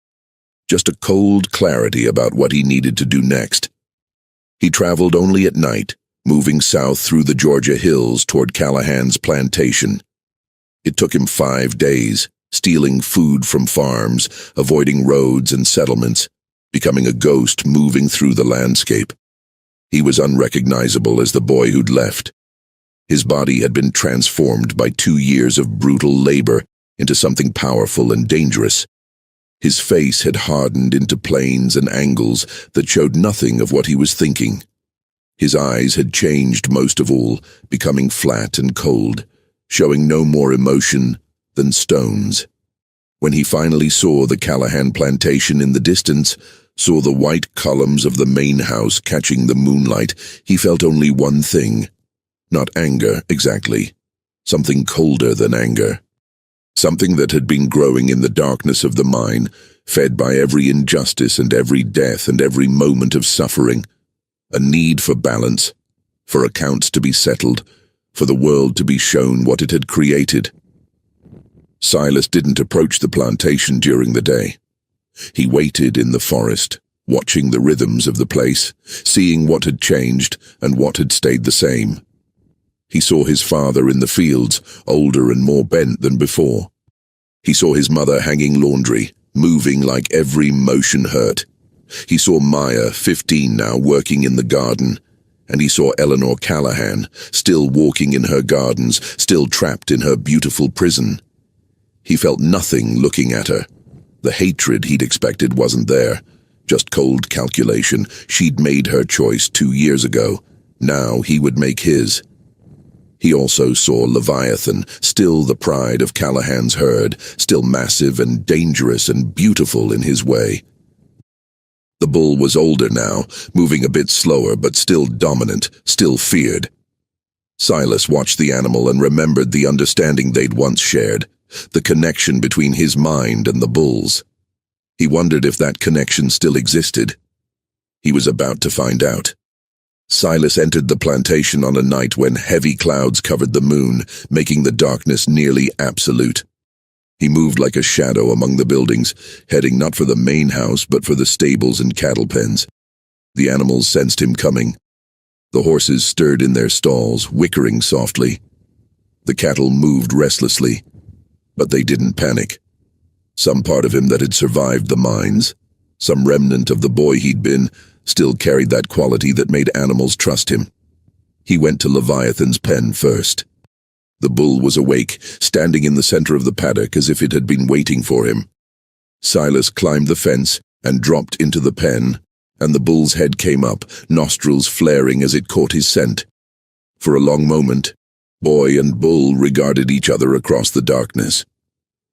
Just a cold clarity about what he needed to do next. He traveled only at night, moving south through the Georgia hills toward Callahan's plantation. It took him 5 days, stealing food from farms, avoiding roads and settlements, becoming a ghost moving through the landscape. He was unrecognizable as the boy who'd left. His body had been transformed by 2 years of brutal labor into something powerful and dangerous. His face had hardened into planes and angles that showed nothing of what he was thinking. His eyes had changed most of all, becoming flat and cold, showing no more emotion than stones. When he finally saw the Callahan plantation in the distance, saw the white columns of the main house catching the moonlight, he felt only one thing. Not anger, exactly. Something colder than anger. Something that had been growing in the darkness of the mine, fed by every injustice and every death and every moment of suffering. A need for balance, for accounts to be settled, for the world to be shown what it had created. Silas didn't approach the plantation during the day. He waited in the forest, watching the rhythms of the place, seeing what had changed and what had stayed the same. He saw his father in the fields, older and more bent than before. He saw his mother hanging laundry, moving like every motion hurt. He saw Maya, 15 now, working in the garden, and he saw Eleanor Callahan, still walking in her gardens, still trapped in her beautiful prison. He felt nothing looking at her. The hatred he'd expected wasn't there, just cold calculation. She'd made her choice 2 years ago. Now he would make his. He also saw Leviathan, still the pride of Callahan's herd, still massive and dangerous and beautiful in his way. The bull was older now, moving a bit slower but still dominant, still feared. Silas watched the animal and remembered the understanding they'd once shared, the connection between his mind and the bull's. He wondered if that connection still existed. He was about to find out. Silas entered the plantation on a night when heavy clouds covered the moon, making the darkness nearly absolute. He moved like a shadow among the buildings, heading not for the main house but for the stables and cattle pens. The animals sensed him coming. The horses stirred in their stalls, whickering softly. The cattle moved restlessly, but they didn't panic. Some part of him that had survived the mines, some remnant of the boy he'd been, still carried that quality that made animals trust him. He went to Leviathan's pen first. The bull was awake, standing in the center of the paddock as if it had been waiting for him. Silas climbed the fence and dropped into the pen, and the bull's head came up, nostrils flaring as it caught his scent. For a long moment, boy and bull regarded each other across the darkness.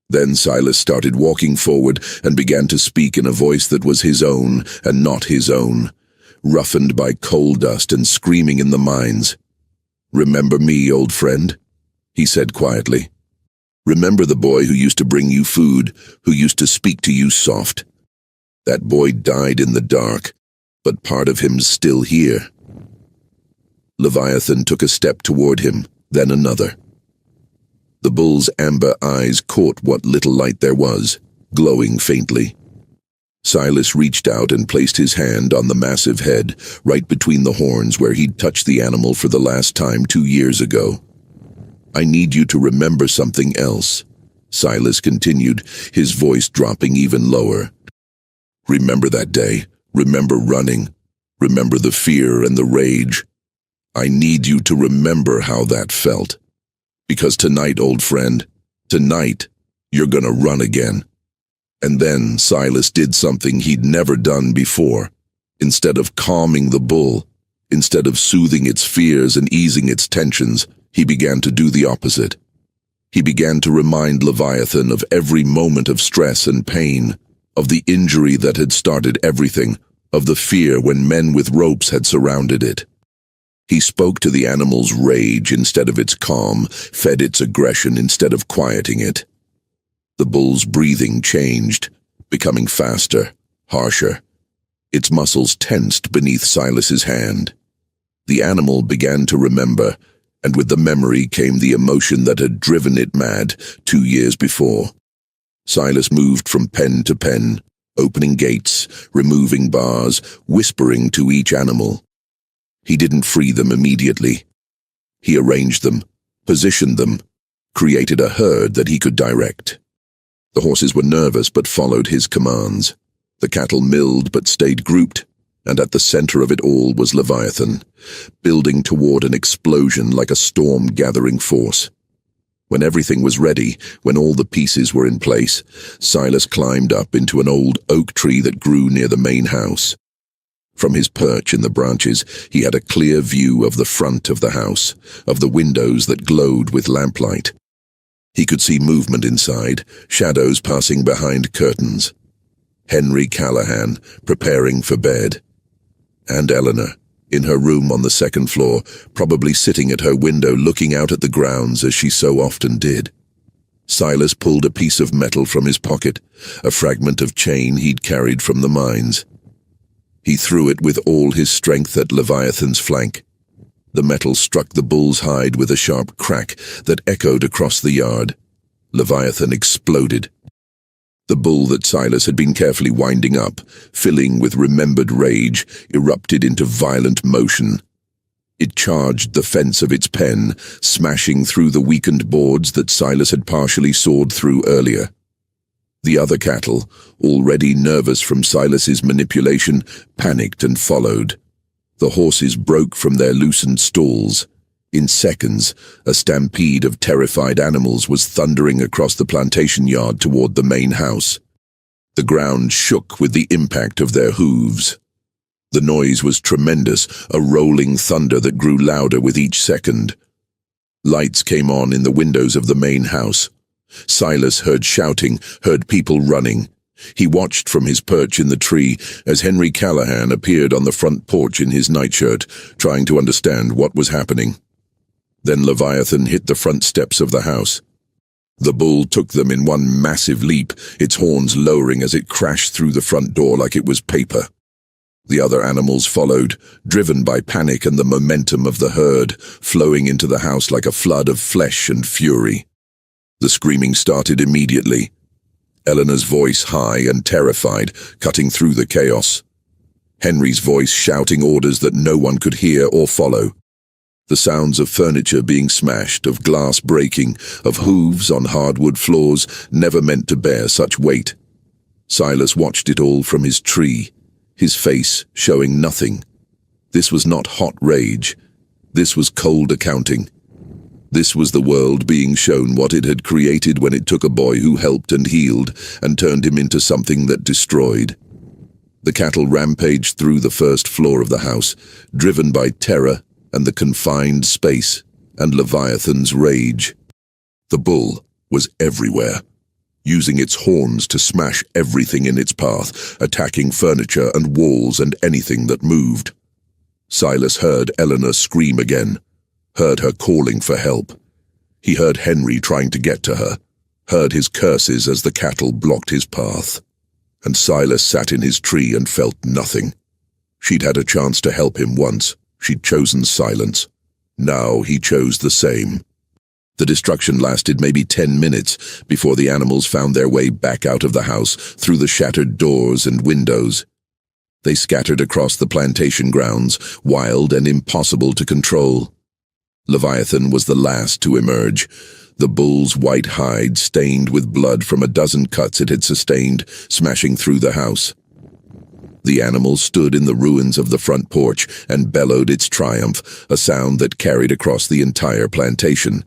Then Silas started walking forward and began to speak in a voice that was his own and not his own, roughened by coal dust and screaming in the mines. "Remember me, old friend?" he said quietly. "Remember the boy who used to bring you food, who used to speak to you soft? That boy died in the dark, but part of him's still here." Leviathan took a step toward him, then another. The bull's amber eyes caught what little light there was, glowing faintly. Silas reached out and placed his hand on the massive head, right between the horns where he'd touched the animal for the last time 2 years ago. "I need you to remember something else," Silas continued, his voice dropping even lower. "Remember that day. Remember running. Remember the fear and the rage. I need you to remember how that felt. Because tonight, old friend, tonight, you're gonna run again." And then Silas did something he'd never done before. Instead of calming the bull, instead of soothing its fears and easing its tensions, he began to do the opposite. He began to remind Leviathan of every moment of stress and pain, of the injury that had started everything, of the fear when men with ropes had surrounded it. He spoke to the animal's rage instead of its calm, fed its aggression instead of quieting it. The bull's breathing changed, becoming faster, harsher. Its muscles tensed beneath Silas's hand. The animal began to remember, and with the memory came the emotion that had driven it mad 2 years before. Silas moved from pen to pen, opening gates, removing bars, whispering to each animal. He didn't free them immediately. He arranged them, positioned them, created a herd that he could direct. The horses were nervous but followed his commands. The cattle milled but stayed grouped, and at the center of it all was Leviathan, building toward an explosion like a storm-gathering force. When everything was ready, when all the pieces were in place, Silas climbed up into an old oak tree that grew near the main house. From his perch in the branches, he had a clear view of the front of the house, of the windows that glowed with lamplight. He could see movement inside, shadows passing behind curtains. Henry Callahan, preparing for bed. And Eleanor, in her room on the second floor, probably sitting at her window looking out at the grounds as she so often did. Silas pulled a piece of metal from his pocket, a fragment of chain he'd carried from the mines. He threw it with all his strength at Leviathan's flank. The metal struck the bull's hide with a sharp crack that echoed across the yard. Leviathan exploded. The bull that Silas had been carefully winding up, filling with remembered rage, erupted into violent motion. It charged the fence of its pen, smashing through the weakened boards that Silas had partially sawed through earlier. The other cattle, already nervous from Silas's manipulation, panicked and followed. The horses broke from their loosened stalls. In seconds, a stampede of terrified animals was thundering across the plantation yard toward the main house. The ground shook with the impact of their hooves. The noise was tremendous, a rolling thunder that grew louder with each second. Lights came on in the windows of the main house. Silas heard shouting, heard people running. He watched from his perch in the tree as Henry Callahan appeared on the front porch in his nightshirt, trying to understand what was happening. Then Leviathan hit the front steps of the house. The bull took them in one massive leap, its horns lowering as it crashed through the front door like it was paper. The other animals followed, driven by panic and the momentum of the herd, flowing into the house like a flood of flesh and fury. The screaming started immediately. Eleanor's voice high and terrified, cutting through the chaos. Henry's voice shouting orders that no one could hear or follow. The sounds of furniture being smashed, of glass breaking, of hooves on hardwood floors never meant to bear such weight. Silas watched it all from his tree, his face showing nothing. This was not hot rage. This was cold accounting. This was the world being shown what it had created when it took a boy who helped and healed and turned him into something that destroyed. The cattle rampaged through the first floor of the house, driven by terror and the confined space and Leviathan's rage. The bull was everywhere, using its horns to smash everything in its path, attacking furniture and walls and anything that moved. Silas heard Eleanor scream again, heard her calling for help. He heard Henry trying to get to her, heard his curses as the cattle blocked his path. And Silas sat in his tree and felt nothing. She'd had a chance to help him once. She'd chosen silence. Now he chose the same. The destruction lasted maybe 10 minutes before the animals found their way back out of the house through the shattered doors and windows. They scattered across the plantation grounds, wild and impossible to control. Leviathan was the last to emerge, the bull's white hide stained with blood from a dozen cuts it had sustained, smashing through the house. The animal stood in the ruins of the front porch and bellowed its triumph, a sound that carried across the entire plantation.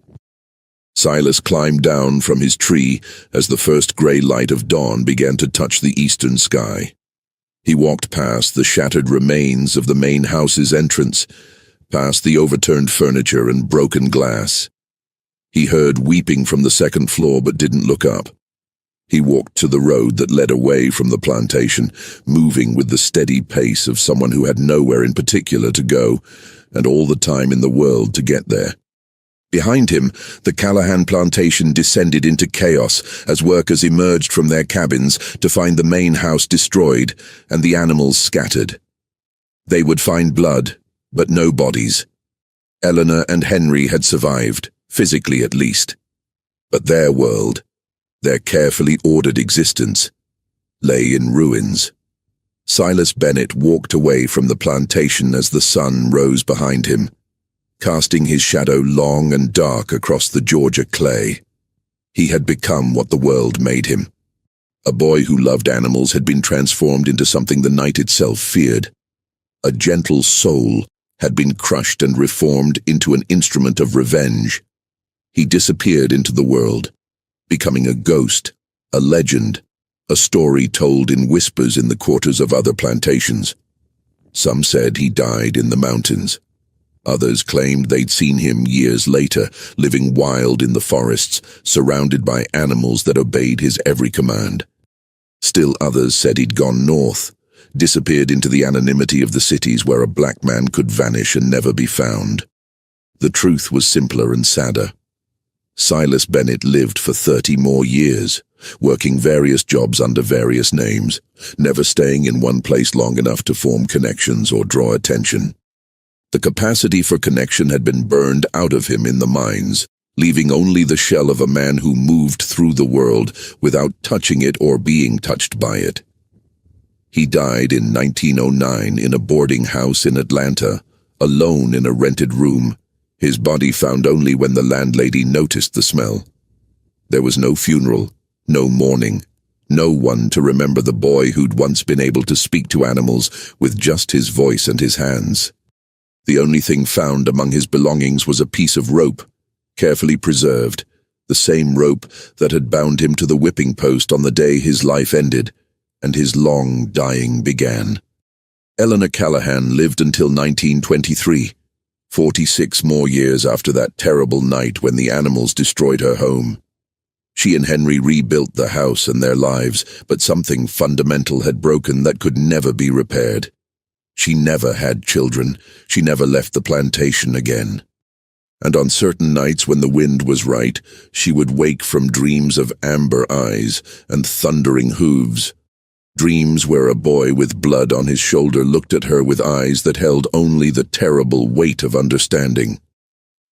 Silas climbed down from his tree as the first gray light of dawn began to touch the eastern sky. He walked past the shattered remains of the main house's entrance, past the overturned furniture and broken glass. He heard weeping from the second floor but didn't look up. He walked to the road that led away from the plantation, moving with the steady pace of someone who had nowhere in particular to go, and all the time in the world to get there. Behind him, the Callahan plantation descended into chaos as workers emerged from their cabins to find the main house destroyed and the animals scattered. They would find blood, but no bodies. Eleanor and Henry had survived, physically at least. But their world, their carefully ordered existence, lay in ruins. Silas Bennett walked away from the plantation as the sun rose behind him, casting his shadow long and dark across the Georgia clay. He had become what the world made him. A boy who loved animals had been transformed into something the night itself feared. A gentle soul had been crushed and reformed into an instrument of revenge. He disappeared into the world, becoming a ghost, a legend, a story told in whispers in the quarters of other plantations. Some said he died in the mountains. Others claimed they'd seen him years later, living wild in the forests, surrounded by animals that obeyed his every command. Still others said he'd gone north, disappeared into the anonymity of the cities where a black man could vanish and never be found. The truth was simpler and sadder. Silas Bennett lived for 30 more years, working various jobs under various names, never staying in one place long enough to form connections or draw attention. The capacity for connection had been burned out of him in the mines, leaving only the shell of a man who moved through the world without touching it or being touched by it. He died in 1909 in a boarding house in Atlanta, alone in a rented room, his body found only when the landlady noticed the smell. There was no funeral, no mourning, no one to remember the boy who'd once been able to speak to animals with just his voice and his hands. The only thing found among his belongings was a piece of rope, carefully preserved, the same rope that had bound him to the whipping post on the day his life ended, and his long dying began. Eleanor Callahan lived until 1923, 46 more years after that terrible night when the animals destroyed her home. She and Henry rebuilt the house and their lives, but something fundamental had broken that could never be repaired. She never had children. She never left the plantation again. And on certain nights when the wind was right, she would wake from dreams of amber eyes and thundering hooves. Dreams where a boy with blood on his shoulder looked at her with eyes that held only the terrible weight of understanding.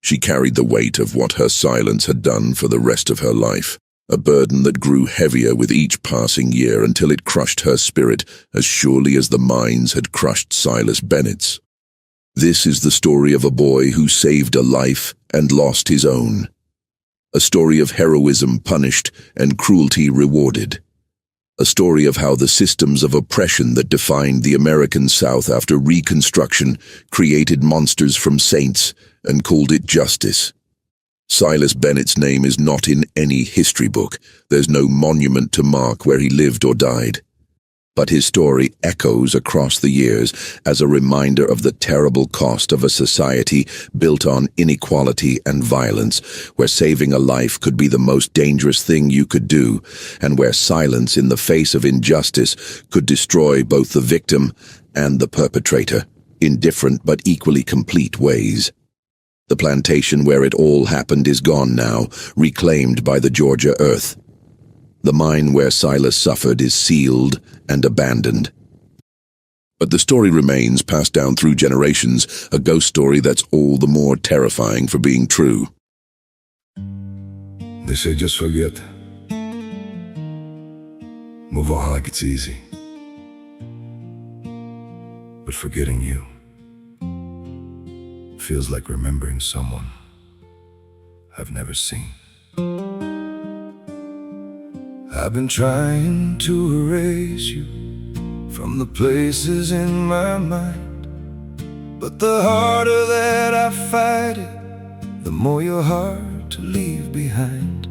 She carried the weight of what her silence had done for the rest of her life, a burden that grew heavier with each passing year until it crushed her spirit as surely as the mines had crushed Silas Bennett's. This is the story of a boy who saved a life and lost his own. A story of heroism punished and cruelty rewarded. A story of how the systems of oppression that defined the American South after Reconstruction created monsters from saints and called it justice. Silas Bennett's name is not in any history book. There's no monument to mark where he lived or died. But his story echoes across the years as a reminder of the terrible cost of a society built on inequality and violence, where saving a life could be the most dangerous thing you could do, and where silence in the face of injustice could destroy both the victim and the perpetrator, in different but equally complete ways. The plantation where it all happened is gone now, reclaimed by the Georgia earth. The mine where Silas suffered is sealed and abandoned. But the story remains, passed down through generations, a ghost story that's all the more terrifying for being true. They say just forget. Move on like it's easy. But forgetting you feels like remembering someone I've never seen. I've been trying to erase you from the places in my mind, but the harder that I fight it, the more you're hard to leave behind.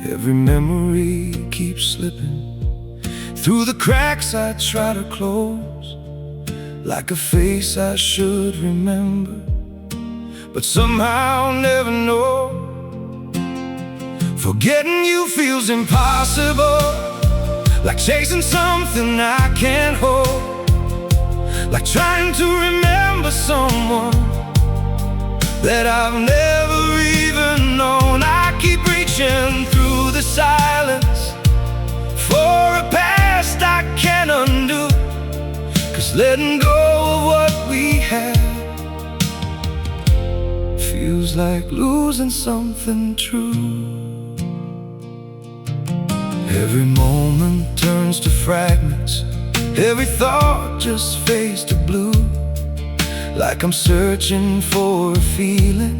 Every memory keeps slipping through the cracks I try to close, like a face I should remember, but somehow never know. Forgetting you feels impossible, like chasing something I can't hold, like trying to remember someone that I've never even known. I keep reaching through the silence for a past I can't undo, 'cause letting go of what we had feels like losing something true. Every moment turns to fragments, every thought just fades to blue, like I'm searching for a feeling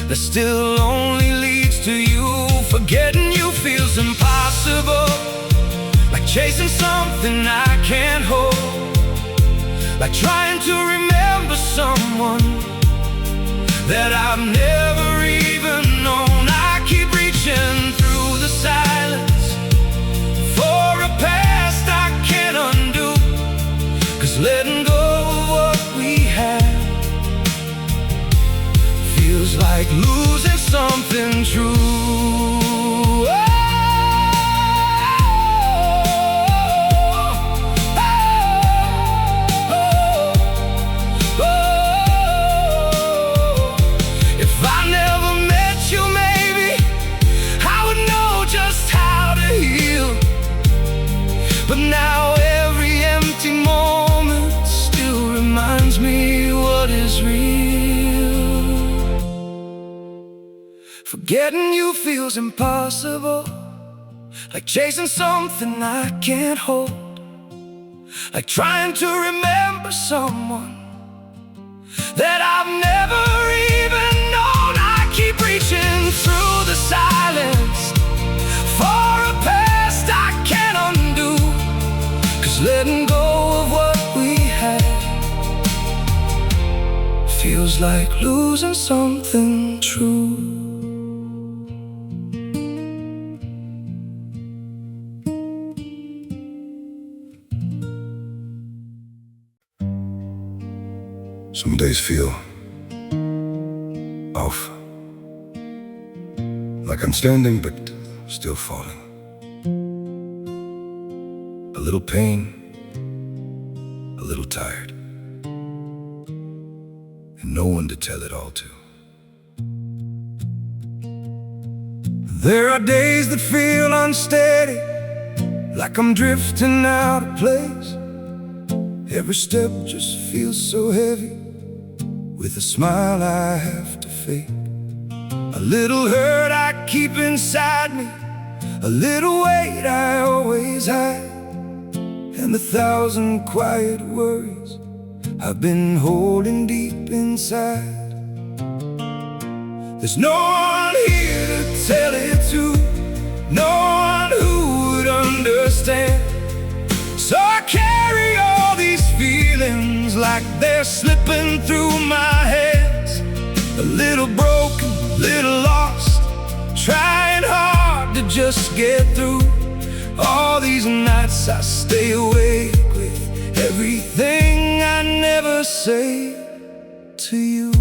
that still only leads to you. Forgetting you feels impossible, like chasing something I can't hold, like trying to remember someone that I've never even known. I keep reaching through the silence for a past I can't undo, 'cause letting go of what we had feels like losing something true. If I never met you, maybe I would know just how to heal. But now every empty moment still reminds me what is real. Forgetting you feels impossible, like chasing something I can't hold, like trying to remember someone that I've never even known. I keep reaching through the silence for a past I can't undo, 'cause letting go of what we had feels like losing something true. Some days feel off, like I'm standing but still falling. A little pain, a little tired, and no one to tell it all to. There are days that feel unsteady, like I'm drifting out of place. Every step just feels so heavy, with a smile I have to fake. A little hurt I keep inside me, a little weight I always hide, and 1,000 quiet worries I've been holding deep inside. There's no one here to tell it to, no one who would understand. So I carry all these feelings like they're slipping through my hands. A little broken, little lost, trying hard to just get through. All these nights I stay awake with everything I never say to you.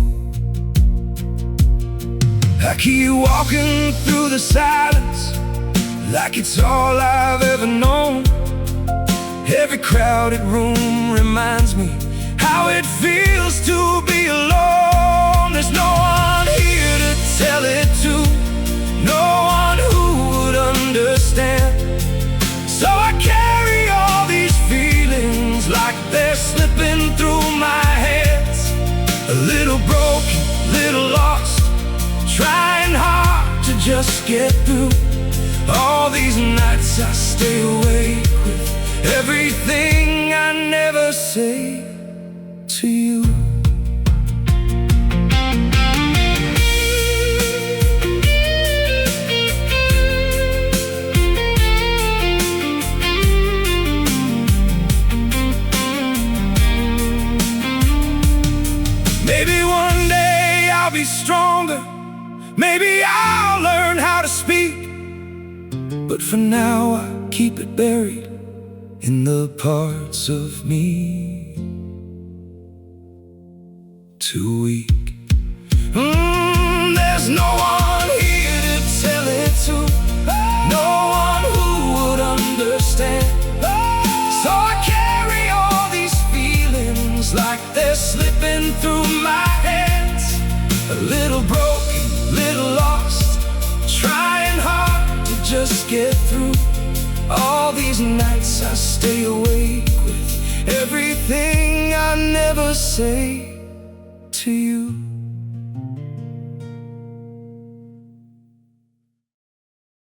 I keep walking through the silence like it's all I've ever known. Every crowded room reminds me how it feels to be alone. There's no one here to tell it to, no one who would understand. So I carry all these feelings like they're slipping through my hands. A little broken, little lost, trying hard to just get through. All these nights I stay awake with everything I never say to you. Maybe one day I'll be stronger, maybe I'll learn how to speak, but for now I keep it buried in the parts of me too weak. There's no one here to tell it to, A little broken, little lost, trying hard to just get through. All these nights I stay awake with everything I never say to you.